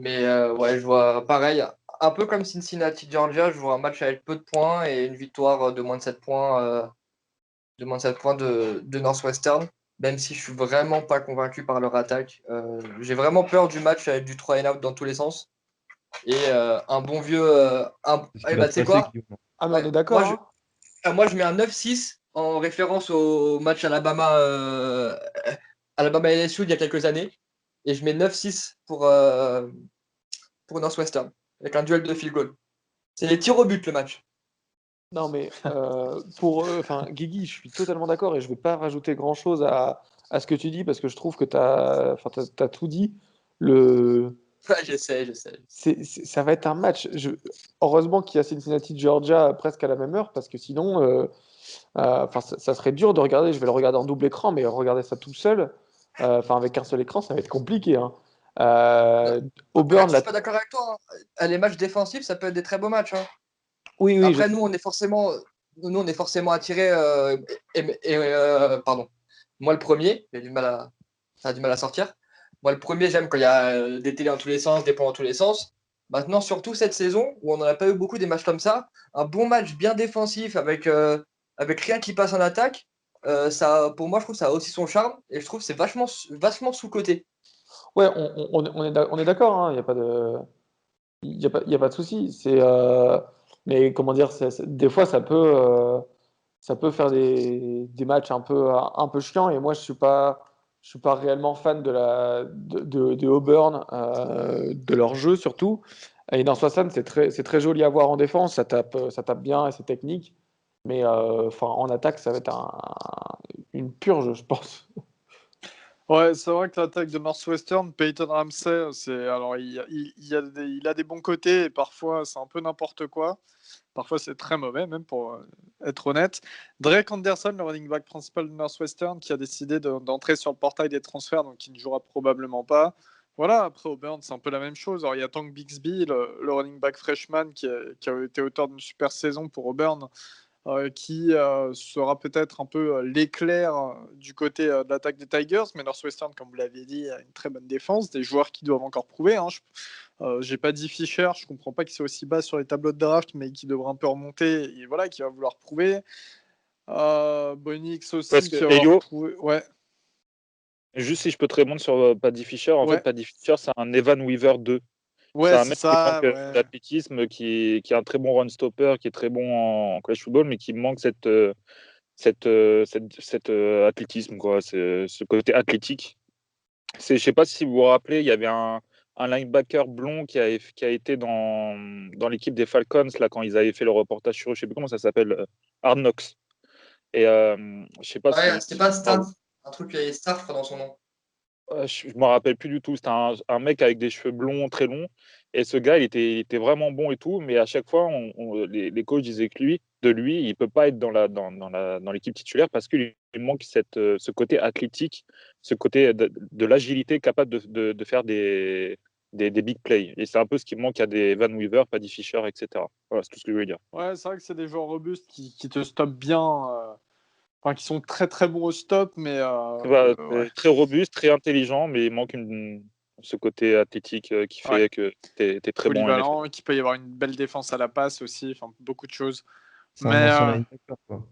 Mais ouais, je vois pareil, un peu comme Cincinnati, Georgia, je vois un match avec peu de points et une victoire de moins de 7 points, de Northwestern, même si je suis vraiment pas convaincu par leur attaque. J'ai vraiment peur du match avec du 3 and out dans tous les sens. Et un bon vieux. C'est ce qui va Bah, se tu sais passer, quoi? Guillaume. Ah, mais on Ouais, est d'accord, hein. moi, je mets un 9-6 en référence au match Alabama LSU il y a quelques années. Et je mets 9-6 pour Northwestern, avec un duel de field goal. C'est les tirs au but le match. Non, mais Guigui, je suis totalement d'accord et je vais pas rajouter grand-chose à ce que tu dis parce que je trouve que tu as tout dit. Le, Ouais, j'essaie. ça va être un match. Heureusement qu'il y a Cincinnati, Georgia presque à la même heure parce que sinon, ça serait dur de regarder. Je vais le regarder en double écran, mais regarder ça tout seul, avec un seul écran, ça va être compliqué, hein. Non. Après, Auburn, je suis pas d'accord avec toi, hein. Les matchs défensifs, ça peut être des très beaux matchs, hein. oui, oui, Après, nous, on est forcément attirés. Pardon. Moi, le premier, ça a du mal à sortir. Moi, le premier, j'aime quand il y a des télés dans tous les sens, des plans dans tous les sens. Maintenant, surtout cette saison, où on n'en a pas eu beaucoup des matchs comme ça, un bon match bien défensif avec rien qui passe en attaque, pour moi, je trouve que ça a aussi son charme et je trouve que c'est vachement sous-coté. ouais, on est d'accord, hein, il n'y a pas de. Il y a pas de souci. Mais comment dire, des fois, ça peut faire des matchs un peu chiants. Et moi, je suis pas réellement fan de Auburn, de leur jeu surtout. Et dans Soissons, c'est très joli à voir en défense. Ça tape bien et c'est technique. Mais en attaque, ça va être une purge, je pense. Ouais, c'est vrai que l'attaque de Northwestern, Peyton Ramsey, il a des bons côtés et parfois c'est un peu n'importe quoi. Parfois c'est très mauvais, même pour être honnête. Drake Anderson, le running back principal de Northwestern, qui a décidé d'entrer sur le portail des transferts, donc qui ne jouera probablement pas. Voilà, après Auburn, c'est un peu la même chose. Alors, il y a Tank Bixby, le running back freshman, qui a été auteur d'une super saison pour Auburn, qui sera peut-être un peu l'éclair du côté de l'attaque des Tigers. Mais Northwestern, comme vous l'avez dit, a une très bonne défense, des joueurs qui doivent encore prouver. Hein. J'ai pas dit Fischer, je comprends pas qu'il soit aussi bas sur les tableaux de draft, mais qui devrait un peu remonter et voilà, qui va vouloir prouver. Bonix aussi, Parce qui que, va vouloir Elio, prouver. Ouais, juste si je peux te répondre sur Paddy Fisher, en fait, ouais, Paddy Fisher, c'est un Evan Weaver 2. C'est ouais, un c'est mec qui ça, manque ouais. d'athlétisme, qui est un très bon run stopper, qui est très bon en college football, mais qui manque cette athlétisme, quoi. Ce côté athlétique. Je ne sais pas si vous vous rappelez, il y avait un linebacker blond qui a été dans l'équipe des Falcons là, quand ils avaient fait le reportage sur eux, je ne sais plus comment ça s'appelle, Hard Knocks. Et je sais pas Ouais, si. c'était pas Star. Un truc avec Star, je crois, dans son nom. Je me rappelle plus du tout. C'était un mec avec des cheveux blonds très longs. Et ce gars, il était vraiment bon et tout. Mais à chaque fois, les coachs disaient que de lui, il peut pas être dans l'équipe titulaire parce qu'il lui manque ce côté athlétique, ce côté de l'agilité capable de faire des big plays. Et c'est un peu ce qui manque à des Van Weaver, Paddy Fisher, etc. Voilà, c'est tout ce que je voulais dire. Ouais, c'est vrai que c'est des joueurs robustes qui te stoppent bien. Enfin, qui sont très très bons au stop, mais Voilà, ouais. très robuste, très intelligent, mais il manque ce côté athlétique qui Ouais. fait que tu es très bon en NFL. Polyvalent, qu'il peut y avoir une belle défense à la passe aussi, enfin beaucoup de choses. C'est un ancien linebacker, quoi.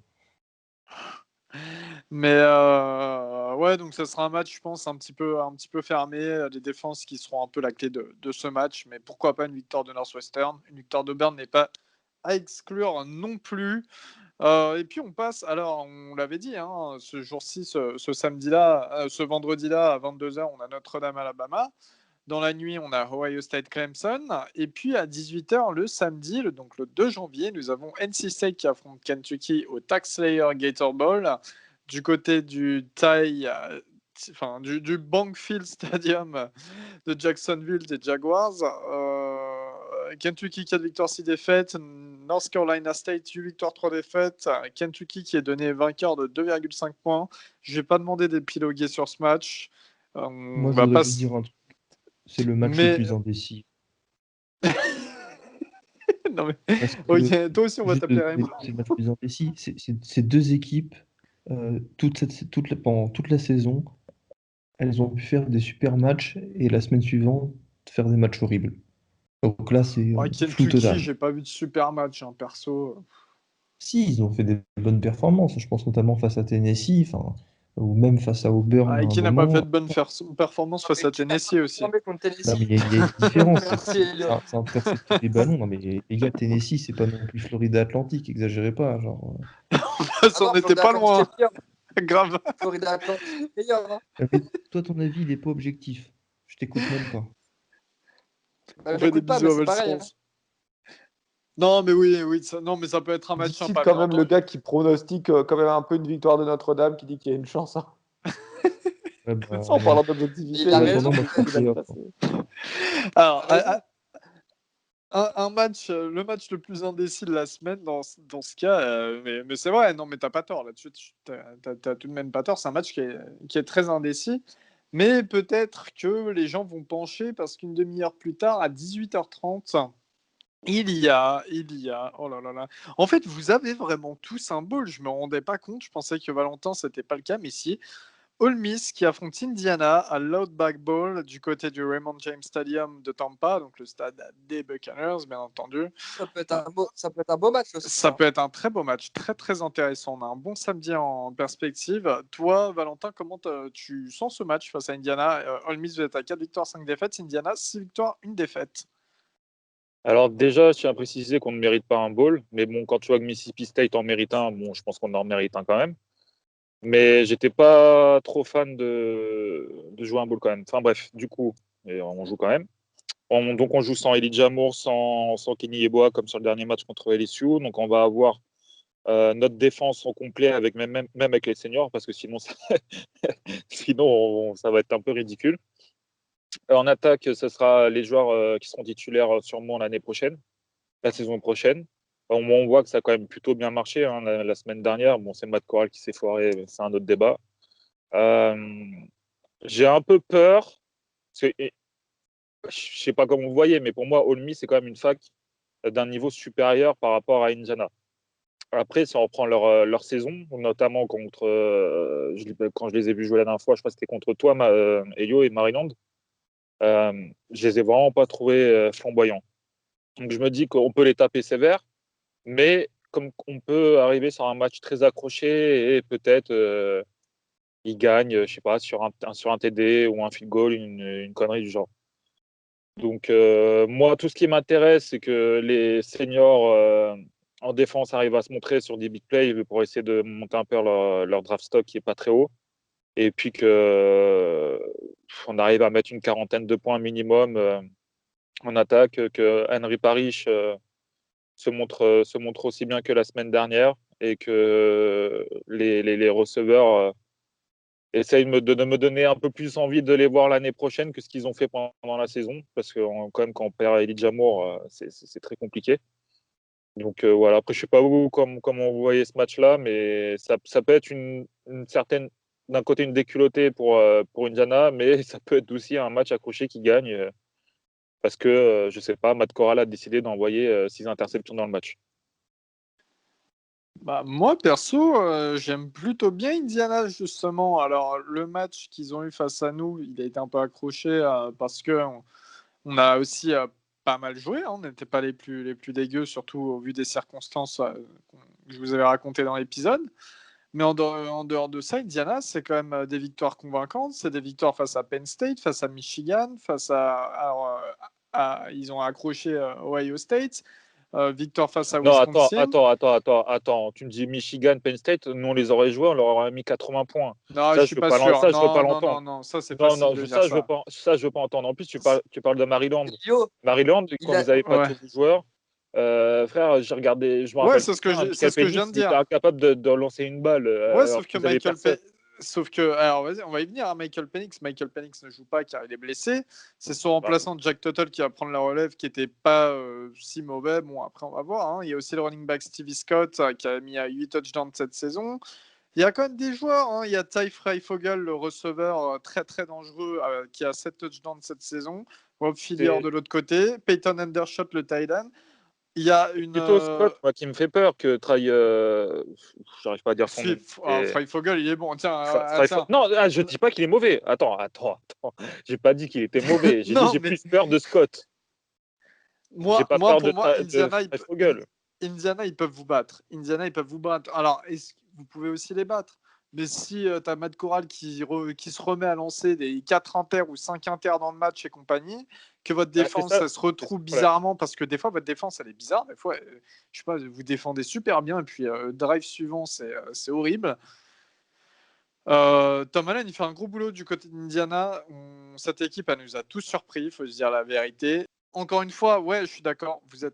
Ouais, donc ça sera un match, je pense, un petit peu fermé. Les défenses qui seront un peu la clé de ce match, mais pourquoi pas une victoire de Northwestern. Une victoire de Bern n'est pas à exclure non plus. Et puis on passe, alors on l'avait dit, hein, ce jour-ci, ce samedi-là, ce vendredi-là à 22h, on a Notre-Dame, Alabama. Dans la nuit, on a Ohio State Clemson. Et puis à 18h le samedi, donc le 2 janvier, nous avons NC State qui affronte Kentucky au TaxSlayer Gator Bowl. Du côté du Bankfield Stadium de Jacksonville des Jaguars. Kentucky 4 victoires 6 défaites. North Carolina State 8 victoires 3 défaites. Kentucky qui est donné vainqueur de 2,5 points. Je ne vais pas demander d'épiloguer sur ce match. Moi, On je va voudrais pas. juste dire un truc. C'est le match le Mais plus indécis. non mais Parce que ok, toi aussi on va juste t'appeler Raymond. c'est le match le plus indécis. Ces deux équipes, pendant toute la saison, elles ont pu faire des super matchs et la semaine suivante faire des matchs horribles. Donc là, c'est flou Kentucky, total. j'ai pas vu de super match, hein, perso. Si, ils ont fait des bonnes performances. Je pense notamment face à Tennessee, ou même face à Auburn à un Qui n'a pas fait moment. de bonne performance face à Tennessee aussi. Non, mais il y a une différence. Merci, Elliot. Ça intercepte des ballons. Non, mais les gars, Tennessee, c'est pas non plus Florida Atlantique. Exagérez pas. Genre, Ça non, en était Florida pas Atlantic loin. est meilleur. Grave. Florida Atlantic est meilleur. Hein. Mais toi, ton avis, il est pas objectif. Je t'écoute même pas. Bah, On je fait des l'écoute pas, bisous mais à c'est pareil. Hein. Valsponce. Non, mais oui, non, mais ça peut être un match Dit-il sympa. quand bien même le entendu. gars qui pronostique quand même un peu une victoire de Notre-Dame, qui dit qu'il y a une chance. Hein. Ouais, bah, En parlant d'objectivité, Il a en raison. attendant, moi, je suis il a playoff, placé. Alors, Raison. un match, le match le plus indécis de la semaine dans ce cas, mais c'est vrai, non, mais t'as pas tort là-dessus, t'as tout de même pas tort. C'est un match qui est très indécis, mais peut-être que les gens vont pencher parce qu'une demi-heure plus tard, à 18h30, il y a, oh là là là. En fait, vous avez vraiment tous un bowl. Je me rendais pas compte. Je pensais que Valentin, c'était pas le cas, mais si. Ole Miss qui affronte Indiana à l'Outback Bowl du côté du Raymond James Stadium de Tampa, donc le stade des Buccaneers, bien entendu. Ça peut être un beau match aussi. Ça peut être un très beau match, très très intéressant. On a un bon samedi en perspective. Toi, Valentin, comment tu sens ce match face à Indiana? Ole Miss, vous êtes à 4 victoires, 5 défaites. Indiana, 6 victoires, 1 défaite. Alors déjà, je tiens à préciser qu'on ne mérite pas un bowl, mais bon, quand tu vois que Mississippi State en mérite un, bon, je pense qu'on en mérite un quand même. Mais j'étais pas trop fan de jouer un bowl quand même. Enfin bref, du coup, et on joue quand même. Donc on joue sans Elijah Moore, sans Kenny Yeboah comme sur le dernier match contre LSU. Donc on va avoir notre défense en complet même avec les seniors, parce que sinon, ça va être un peu ridicule. En attaque, ce sera les joueurs qui seront titulaires sûrement l'année prochaine, la saison prochaine. On voit que ça a quand même plutôt bien marché hein, la semaine dernière. Bon, c'est Matt Corral qui s'est foiré, mais c'est un autre débat. J'ai un peu peur, parce que, je sais pas comment vous voyez, mais pour moi, Ole Miss, c'est quand même une fac d'un niveau supérieur par rapport à Indiana. Après, si on reprend leur saison, notamment quand je les ai vus jouer la dernière fois, je crois que c'était contre toi, Elio et Maryland, je les ai vraiment pas trouvés flamboyants. Donc je me dis qu'on peut les taper sévère, mais comme on peut arriver sur un match très accroché et peut-être ils gagnent, je sais pas, sur un TD ou un field goal, une connerie du genre. Donc moi, tout ce qui m'intéresse, c'est que les seniors en défense arrivent à se montrer sur des big plays pour essayer de monter un peu leur draft stock qui est pas très haut. Et puis que on arrive à mettre une quarantaine de points minimum en attaque, que Henry Parrish se montre aussi bien que la semaine dernière et que les receveurs essayent de me donner un peu plus envie de les voir l'année prochaine que ce qu'ils ont fait pendant la saison, parce que quand même, quand on perd Elijah Moore, c'est très compliqué. Donc voilà, après, je ne sais pas comment vous voyez ce match-là, mais ça peut être une certaine, d'un côté, une déculottée pour Indiana, mais ça peut être aussi un match accroché qui gagne, parce que, je ne sais pas, Matt Corral a décidé d'envoyer 6 interceptions dans le match. Bah, moi, perso, j'aime plutôt bien Indiana, justement. Alors, le match qu'ils ont eu face à nous, il a été un peu accroché parce qu'on a aussi pas mal joué. Hein. On n'était pas les plus dégueux, surtout au vu des circonstances que je vous avais racontées dans l'épisode. Mais en dehors de ça, Indiana, c'est quand même des victoires convaincantes. C'est des victoires face à Penn State, face à Michigan, ils ont accroché Ohio State. Victoire face à Non, Wisconsin. attends. Tu me dis Michigan, Penn State, nous on les aurait joués, on leur aurait mis 80 points. Non, je Ça, suis pas sûr. ça, je veux pas Non, l'entendre. ça c'est Non, facile non, de dire ça. ça, je veux pas entendre. En plus, tu parles de Maryland. Yo, Maryland, quand vous n'avez pas Ouais. tous vos joueurs, frère, j'ai regardé, je me Ouais, rappelle c'est ce très bien, c'est ce que je viens Penix, de il était dire. incapable de lancer une balle, Ouais, alors sauf que que vous avez personne. alors vas-y, on va y venir à Michael Penix. Michael Penix ne joue pas car il est blessé. C'est son remplaçant Jack Tuttle qui va prendre la relève, qui était pas si mauvais. Bon, après on va voir. Hein. Il y a aussi le running back Stevie Scott qui a mis à 8 touchdowns cette saison. Il y a quand même des joueurs. Hein. Il y a Ty Freifogel, le receveur très très dangereux, qui a 7 touchdowns cette saison. Rob Fillier de l'autre côté. Peyton Hendershot, le tight end. Il y a une. Plutôt Scott, moi, qui me fait peur que j'arrive pas à dire son nom. Freifogel, il est bon. Tiens, Non, je dis pas qu'il est mauvais. Attends. J'ai pas dit qu'il était mauvais. J'ai dit j'ai plus peur de Scott. Moi, j'ai pas peur pour moi, de Freifogel. Indiana, ils peuvent vous battre. Alors, vous pouvez aussi les battre. Mais si tu as Matt Corral qui se remet à lancer des 4 inters ou 5 inters dans le match et compagnie, que votre défense elle se retrouve bizarrement, parce que des fois, votre défense, elle est bizarre. Des fois, je sais pas, vous défendez super bien, et puis drive suivant, c'est horrible. Tom Allen, il fait un gros boulot du côté d'Indiana. Cette équipe, elle nous a tous surpris, il faut se dire la vérité. Encore une fois, ouais, je suis d'accord. Vous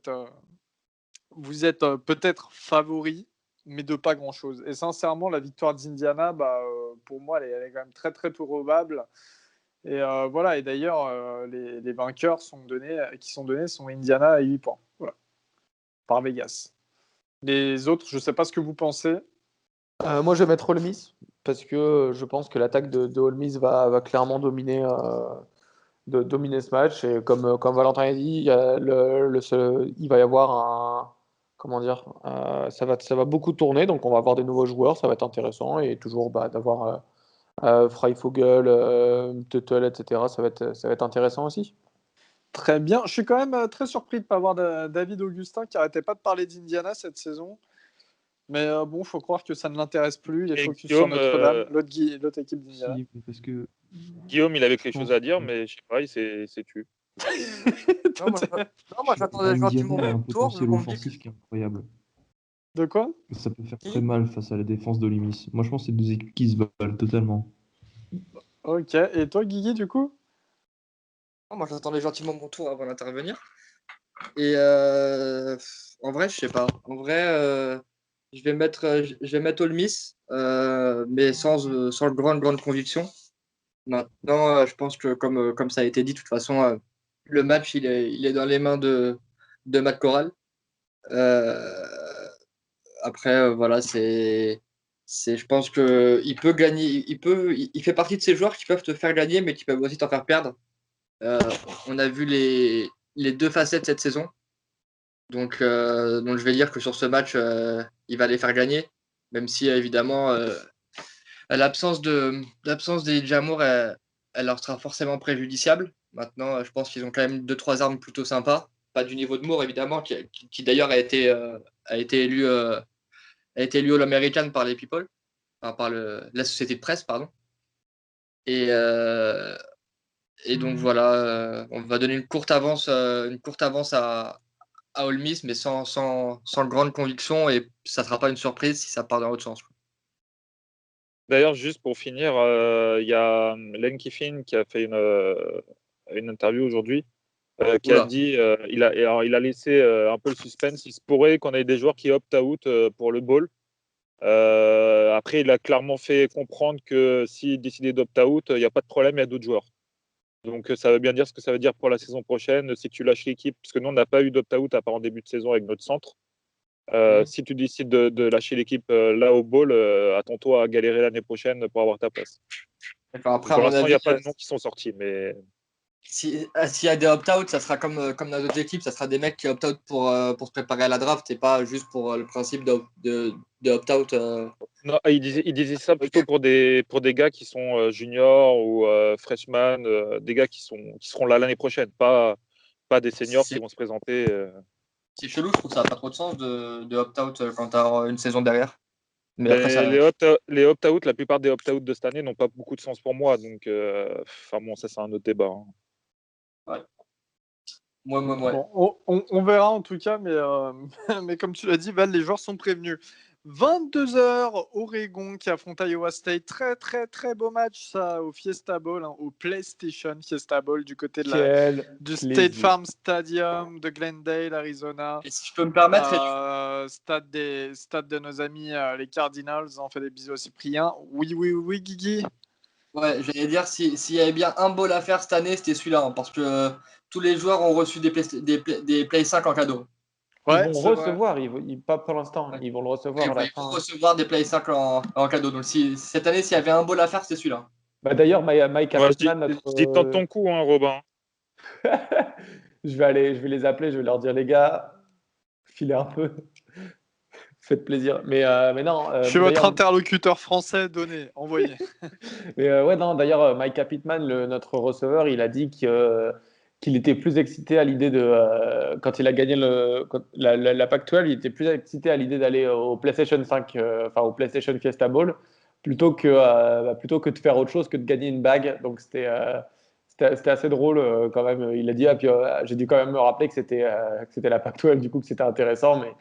êtes peut-être favori, mais de pas grand-chose. Et sincèrement, la victoire d'Indiana, pour moi, elle est quand même très très probable. Et voilà. Et d'ailleurs, les vainqueurs qui sont donnés sont Indiana à 8 points. Voilà. Par Vegas. Les autres, je sais pas ce que vous pensez. Moi, je vais mettre Ole Miss parce que je pense que l'attaque de Ole Miss va clairement dominer ce match. Et comme Valentin a dit, il va y avoir comment dire, ça va beaucoup tourner, donc on va avoir des nouveaux joueurs, ça va être intéressant et toujours d'avoir Freifogel, Tuttle, etc. Ça va être intéressant aussi. Très bien. Je suis quand même très surpris de ne pas voir David Augustin qui arrêtait pas de parler d'Indiana cette saison. Mais bon, faut croire que ça ne l'intéresse plus. Il est focus sur Notre-Dame, l'autre équipe d'Indiana. Si, parce que Guillaume, il avait quelque chose à dire, mais je sais pas, il s'est tué. moi j'attendais gentiment Indiana a un mon tour. potentiel offensif qui est incroyable. De quoi? Ça peut faire très mal face à la défense de Miss. Moi, je pense que c'est deux équipes qui se valent totalement. Ok. Et toi, Guigui, du coup? Moi j'attendais gentiment mon tour avant d'intervenir. Et en vrai, je sais pas. En vrai, je vais mettre Ole Miss, mais sans grande conviction. Maintenant, je pense que comme ça a été dit, de toute façon, le match, il est dans les mains de Matt Corral. Euh, Après, voilà, je pense que il peut gagner, il fait partie de ces joueurs qui peuvent te faire gagner, mais qui peuvent aussi t'en faire perdre. Euh, on a vu les deux facettes cette saison. Donc je vais dire que sur ce match, il va les faire gagner, même si évidemment l'absence des Jamour, elle leur sera forcément préjudiciable. Maintenant, je pense qu'ils ont quand même deux trois armes plutôt sympas, pas du niveau de Moore évidemment, qui d'ailleurs a été élu All-American par les People, enfin, par la société de presse, pardon. Et, euh, et donc voilà, on va donner une courte avance à Ole Miss, mais sans grande conviction, et ça ne sera pas une surprise si ça part dans l'autre sens. D'ailleurs, juste pour finir, il y a Lane Kiffin qui a fait une interview aujourd'hui, qui a Oula. dit, il a laissé un peu le suspense. Il se pourrait qu'on ait des joueurs qui opt-out pour le bowl. Après, il a clairement fait comprendre que s'il décidait d'opt-out, il n'y a pas de problème, il y a d'autres joueurs. Donc, ça veut bien dire ce que ça veut dire pour la saison prochaine. Si tu lâches l'équipe, parce que nous, on n'a pas eu d'opt-out à part en début de saison avec notre centre. Si tu décides de lâcher l'équipe là au bowl, attends-toi à galérer l'année prochaine pour avoir ta place. D'accord, après, à Pour mon l'instant, il n'y avis, a pas de noms qui sont sortis, mais s'il y a des opt-out, ça sera comme dans d'autres équipes, ça sera des mecs qui opt-out pour se préparer à la draft et pas juste pour le principe de opt-out. non, il disait ça plutôt pour des gars qui sont juniors ou freshmen, des gars qui seront là l'année prochaine, pas des seniors qui vont se présenter. C'est chelou, je trouve que ça n'a pas trop de sens de opt-out quand tu as une saison derrière. Mais après, ça. Les opt-out, la plupart des opt-out de cette année n'ont pas beaucoup de sens pour moi. Donc, enfin bon, ça c'est un autre débat. Ouais. Bon, on verra en tout cas, mais comme tu l'as dit, Val, les joueurs sont prévenus. 22h, Oregon qui affronte Iowa State. Très, très, très beau match, ça, au Fiesta Bowl, au PlayStation Fiesta Bowl du côté du State Farm Stadium de Glendale, Arizona. Et si je peux me permettre, stade de nos amis les Cardinals. On fait des bisous à Cyprien. Oui, Guigui. ouais, j'allais dire, s'il y avait bien un bowl à faire cette année, c'était celui-là, hein, parce que tous les joueurs ont reçu des Play 5 en cadeau. Ils Ouais, vont c'est vrai. recevoir, pas pour l'instant, Ouais. ils vont le recevoir à la Ils vont fin. recevoir des Play 5 en cadeau. Donc cette année, s'il y avait un bowl à faire, c'était celui-là. Bah, d'ailleurs, Mike Ouais, Pittman, je dis tente ton coup, hein, Robin. je vais les appeler, je vais leur dire, les gars, filez un peu, faites plaisir. Mais non, Je suis votre d'ailleurs, interlocuteur français, donnez, envoyez. mais ouais, non, d'ailleurs, Mike Pittman, notre receveur, il a dit qu'il était plus excité à l'idée quand il a gagné la Pac-12, il était plus excité à l'idée d'aller au PlayStation 5, enfin au PlayStation Fiesta Bowl, plutôt que de faire autre chose que de gagner une bague. Donc c'était assez drôle quand même. Il a dit, puis j'ai dû quand même me rappeler que c'était la Pac-12, du coup que c'était intéressant, mais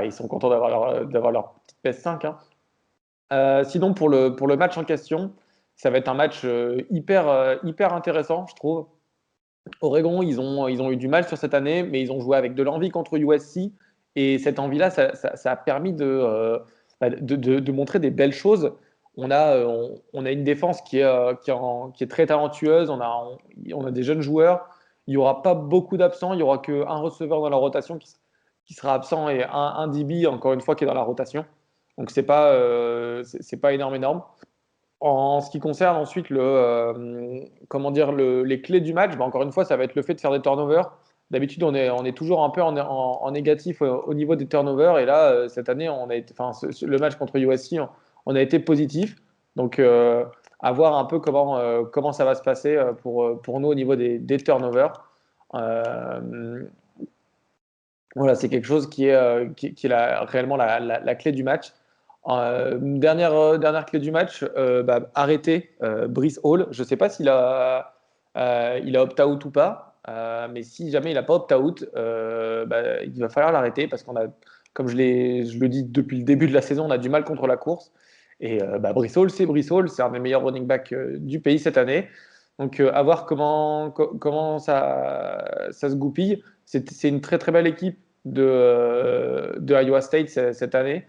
ils sont contents d'avoir leur petite PS5. Hein. Sinon, pour le match en question, ça va être un match hyper intéressant, je trouve. Oregon, ils ont eu du mal sur cette année, mais ils ont joué avec de l'envie contre USC. Et cette envie-là, ça a permis de montrer des belles choses. On a une défense qui est très talentueuse. On a des jeunes joueurs. Il n'y aura pas beaucoup d'absents. Il n'y aura qu'un receveur dans la rotation qui sera absent et un DB, encore une fois, qui est dans la rotation. Donc, c'est pas énorme. En ce qui concerne ensuite les clés du match, encore une fois, ça va être le fait de faire des turnovers. D'habitude, on est toujours un peu en négatif au niveau des turnovers. Et là, cette année, le match contre USC, on a été positif. Donc, à voir un peu comment ça va se passer pour nous au niveau des turnovers. Voilà, c'est quelque chose qui est réellement la clé du match. Dernière clé du match, arrêter Brice Hall. Je ne sais pas s'il il a opt-out ou pas, mais si jamais il n'a pas opt-out, il va falloir l'arrêter parce comme je le dis depuis le début de la saison, on a du mal contre la course. Et Brice Hall, c'est un des meilleurs running backs du pays cette année. Donc, à voir comment ça se goupille. C'est une très très belle équipe de Iowa State cette année.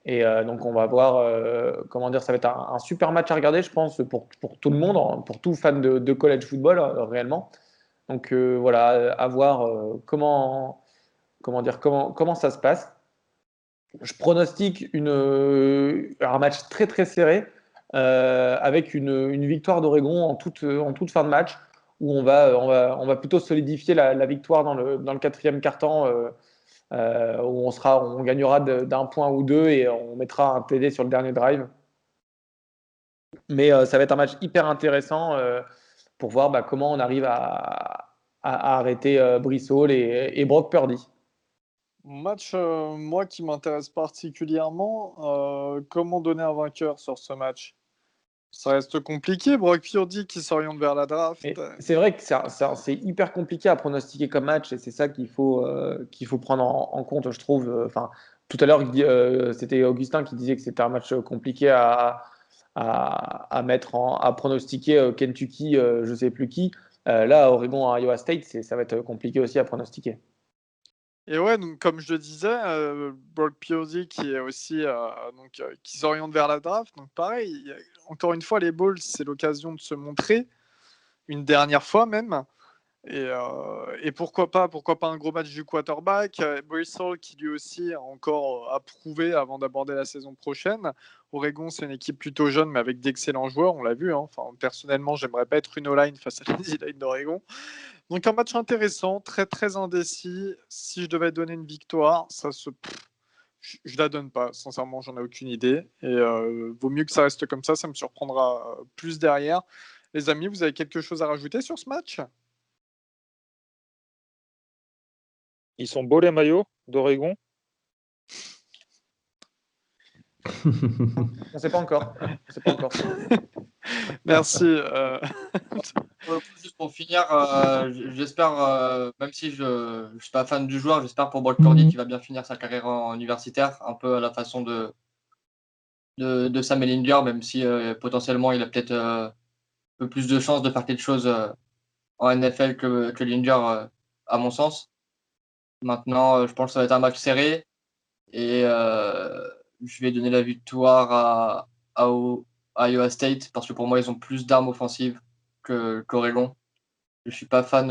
Et donc, on va voir, comment dire, ça va être un super match à regarder, je pense, pour tout le monde, pour tout fan de college football, réellement. Donc, voilà, à voir comment ça se passe. Je pronostique un match très très serré avec une victoire d'Oregon en toute fin de match où on va plutôt solidifier la victoire dans le quatrième quart-temps où on gagnera d'un point ou deux et on mettra un TD sur le dernier drive. Mais ça va être un match hyper intéressant pour voir comment on arrive à arrêter Breece Hall et Brock Purdy. Match, moi, qui m'intéresse particulièrement, comment donner un vainqueur sur ce match? Ça reste compliqué, Brock Purdy qui s'oriente vers la draft. Mais c'est vrai que c'est hyper compliqué à pronostiquer comme match et c'est ça qu'il faut prendre en compte, je trouve. Enfin, tout à l'heure, c'était Augustin qui disait que c'était un match compliqué à pronostiquer Kentucky, je sais plus qui. Là, Oregon, Iowa State, ça va être compliqué aussi à pronostiquer. Et ouais, donc comme je le disais, Brock Purdy qui est aussi qui s'oriente vers la draft. Donc pareil, encore une fois, les Bulls, c'est l'occasion de se montrer une dernière fois même. Et pourquoi pas un gros match du quarterback. Breece Hall qui lui aussi a encore à prouver avant d'aborder la saison prochaine. Oregon, c'est une équipe plutôt jeune mais avec d'excellents joueurs, on l'a vu. Enfin, personnellement, j'aimerais pas être une O-line face à la D-line d'Oregon. Donc un match intéressant, très très indécis. Si je devais donner une victoire, je la donne pas. Sincèrement, j'en ai aucune idée. Et vaut mieux que ça reste comme ça me surprendra plus derrière. Les amis, vous avez quelque chose à rajouter sur ce match? Ils sont beaux les maillots d'Oregon. On ne sait pas encore. Merci. Juste pour finir, j'espère, même si je ne suis pas fan du joueur, j'espère pour Brock Purdy qu'il va bien finir sa carrière en universitaire, un peu à la façon de Sam Ehlinger, même si potentiellement il a peut-être un peu plus de chances de faire quelque chose en NFL que Ehlinger, à mon sens. Maintenant, je pense que ça va être un match serré et je vais donner la victoire à Iowa State parce que pour moi, ils ont plus d'armes offensives qu'Oregon. Je suis pas fan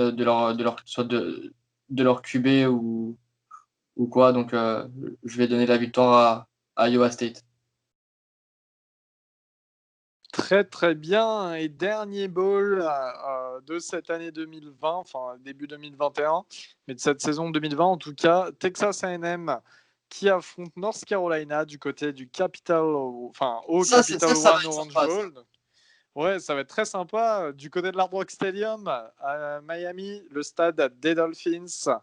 soit de leur QB ou quoi, donc je vais donner la victoire à Iowa State. Très très bien. Et dernier bowl de cette année 2020, enfin début 2021, mais de cette saison 2020 en tout cas, Texas A&M qui affronte North Carolina du côté du Capital One Orange Bowl. Ouais, ça va être très sympa. Du côté de l'Hard Rock Stadium à Miami, le stade des Dolphins.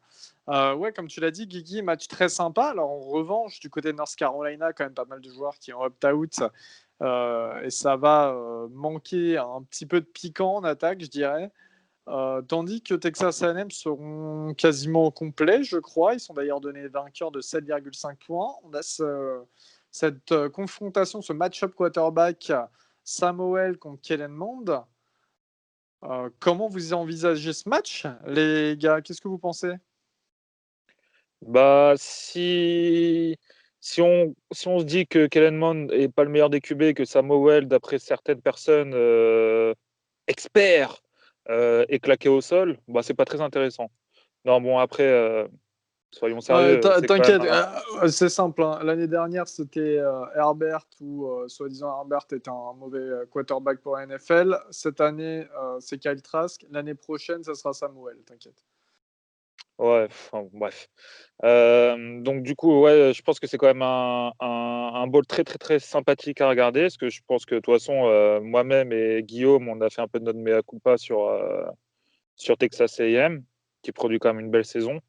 Ouais, comme tu l'as dit, Guigui, match très sympa. Alors en revanche, du côté de North Carolina, quand même pas mal de joueurs qui ont opt-out. Et ça va manquer un petit peu de piquant en attaque, je dirais. Tandis que Texas A&M seront quasiment complets, je crois. Ils sont d'ailleurs donnés vainqueurs de 7,5 points. On a cette confrontation, ce match-up quarterback Samuel contre Kellen Mond. Comment vous envisagez ce match, les gars? Qu'est-ce que vous pensez? Bah, si on se dit que Kellen Mond est pas le meilleur des QB, que Samuel, d'après certaines personnes experts, est claqué au sol, bah c'est pas très intéressant. Non, bon, après, soyons sérieux. T'inquiète, c'est simple. Hein. L'année dernière, c'était Herbert, ou soi-disant Herbert était un mauvais quarterback pour la NFL. Cette année, c'est Kyle Trask. L'année prochaine, ça sera Samuel, t'inquiète. Ouais, enfin, bref. Donc du coup, ouais, je pense que c'est quand même un bowl très très très sympathique à regarder, parce que je pense que de toute façon, moi-même et Guillaume, on a fait un peu de notre mea culpa sur Texas A&M, qui produit quand même une belle saison.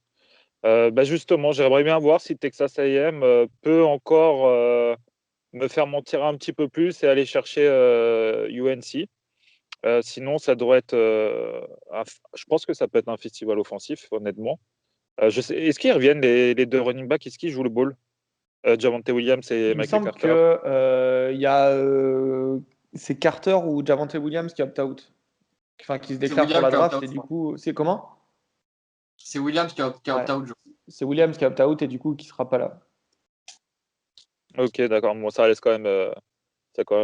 Bah justement, j'aimerais bien voir si Texas A&M peut encore me faire mentir un petit peu plus et aller chercher UNC. Sinon, ça doit être. Je pense que ça peut être un festival offensif, honnêtement. Est-ce qu'ils reviennent les deux running backs? Est-ce qu'ils jouent le ball? Javonte Williams et Il me Michael semble Carter. que c'est Carter ou Javonte Williams qui opt-out. Enfin, qui se déclare pour la draft. Et du coup, c'est comment? C'est Williams qui a opt-out. C'est Williams qui opt-out et du coup qui sera pas là. Ok, d'accord. Bon, ça laisse quand même,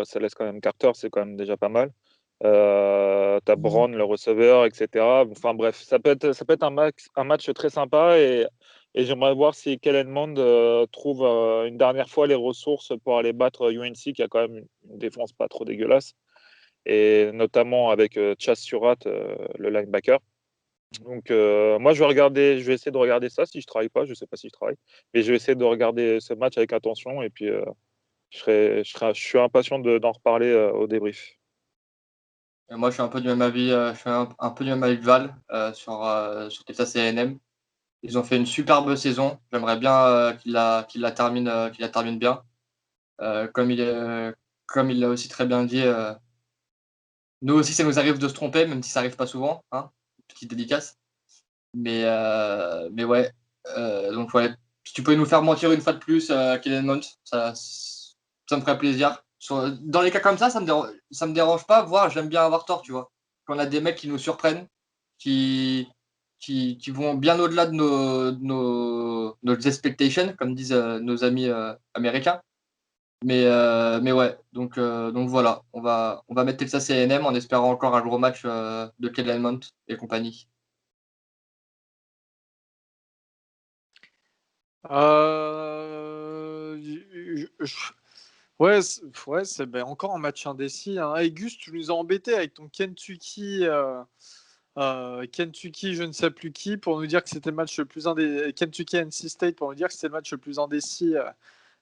ça laisse quand même Carter, c'est quand même déjà pas mal. T'as Brown, le receveur, etc. Enfin bref, ça peut être un match très sympa et j'aimerais voir si Kellen Mond trouve une dernière fois les ressources pour aller battre UNC, qui a quand même une défense pas trop dégueulasse, et notamment avec Chas Surratt, le linebacker. Donc moi je vais essayer de regarder ça si je travaille pas, je sais pas si je travaille, mais je vais essayer de regarder ce match avec attention et puis je suis impatient d'en reparler au débrief. Et moi, je suis un peu du même avis, je suis un peu du même avis que Val sur Texas A&M. Ils ont fait une superbe saison. J'aimerais bien qu'il la termine bien. Euh, comme il est, comme il l'a aussi très bien dit, nous aussi, ça nous arrive de se tromper, même si ça arrive pas souvent, hein. Petite dédicace. Mais ouais. Donc ouais, si tu pouvais nous faire mentir une fois de plus, Kellen Mond, ça me ferait plaisir. Dans les cas comme ça me dérange pas, voire j'aime bien avoir tort, tu vois. Quand on a des mecs qui nous surprennent, qui, qui vont bien au-delà nos expectations, comme disent nos amis américains. Mais ouais, donc voilà, on va mettre Texas A&M en espérant encore un gros match de Kellen Mond et compagnie. Ouais, c'est encore un match indécis, hein. Hey, Gus, tu nous as embêtés avec ton Kentucky, Kentucky, je ne sais plus qui, pour nous dire que c'était le match le plus indécis. Kentucky NC State pour nous dire que c'était le match le plus indécis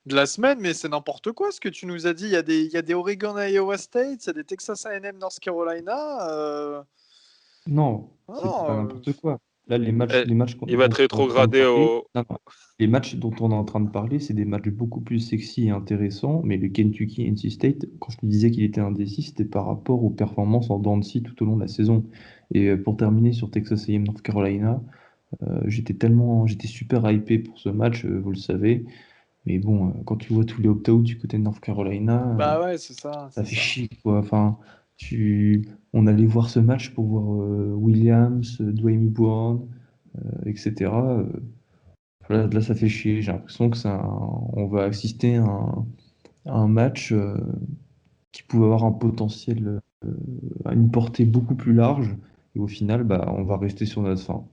de la semaine, mais c'est n'importe quoi ce que tu nous as dit. Il y a des Oregon Iowa State, il y a des Texas A&M North Carolina. Non, c'est pas Non, n'importe quoi. Là, les matchs, Eh, les matchs il va dont te on est en train de rétrograder parler, au. non, non. Les matchs dont on est en train de parler, c'est des matchs beaucoup plus sexy et intéressants. Mais le Kentucky NC State, quand je te disais qu'il était indécis, c'était par rapport aux performances en dents de scie tout au long de la saison. Et pour terminer sur Texas A&M North Carolina, j'étais super hypé pour ce match, vous le savez. Mais bon, quand tu vois tous les opt-out du côté de North Carolina, bah ouais, c'est ça, ça c'est fait ça. chier, quoi. Enfin, on allait voir ce match pour voir Williams, Dwayne Brown, etc. Là, ça fait chier. J'ai l'impression que on va assister à un match qui pouvait avoir un potentiel, à une portée beaucoup plus large. Et au final, bah, on va rester sur notre fin.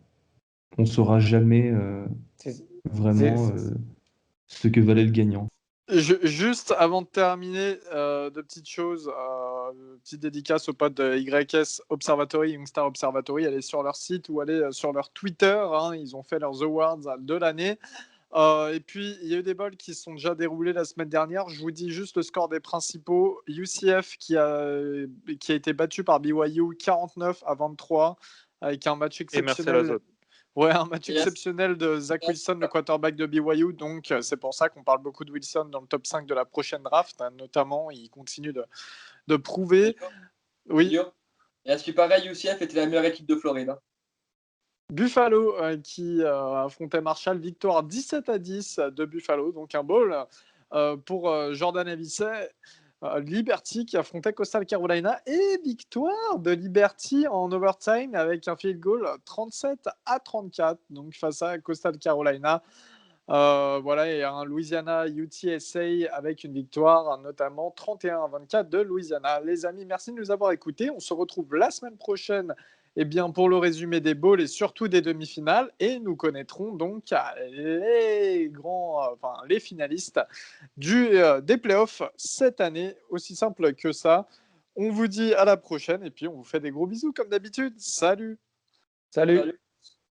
On saura jamais C'est- c'est- vraiment c'est- ce que valait le gagnant. Juste avant de terminer, deux petites choses. Petite dédicace aux potes de YS Observatory, Youngstar Observatory. Allez sur leur site ou allez sur leur Twitter, hein. Ils ont fait leurs awards de l'année. Et puis, il y a eu des bols qui sont déjà déroulés la semaine dernière. Je vous dis juste le score des principaux. UCF qui a été battu par BYU 49-23 avec un match Et Marcel exceptionnel. Azot. Ouais, un match Yes. exceptionnel de Zach Wilson, le quarterback de BYU. Donc, c'est pour ça qu'on parle beaucoup de Wilson dans le top 5 de la prochaine draft. Notamment, il continue de prouver. Oui, Dur. Et à ce qui paraît, UCF était la meilleure équipe de Floride, hein. Buffalo qui affrontait Marshall. Victoire 17-10 de Buffalo. Donc, un bowl pour Jordan Avicet. Liberty qui affrontait Coastal Carolina et victoire de Liberty en overtime avec un field goal 37-34 donc face à Coastal Carolina. Voilà, et un Louisiana UTSA avec une victoire notamment 31-24 de Louisiana. Les amis, merci de nous avoir écoutés. On se retrouve la semaine prochaine pour le résumé des bowls et surtout des demi-finales. Et nous connaîtrons donc les finalistes des playoffs cette année. Aussi simple que ça. On vous dit à la prochaine et puis on vous fait des gros bisous comme d'habitude. Salut! Salut. Salut.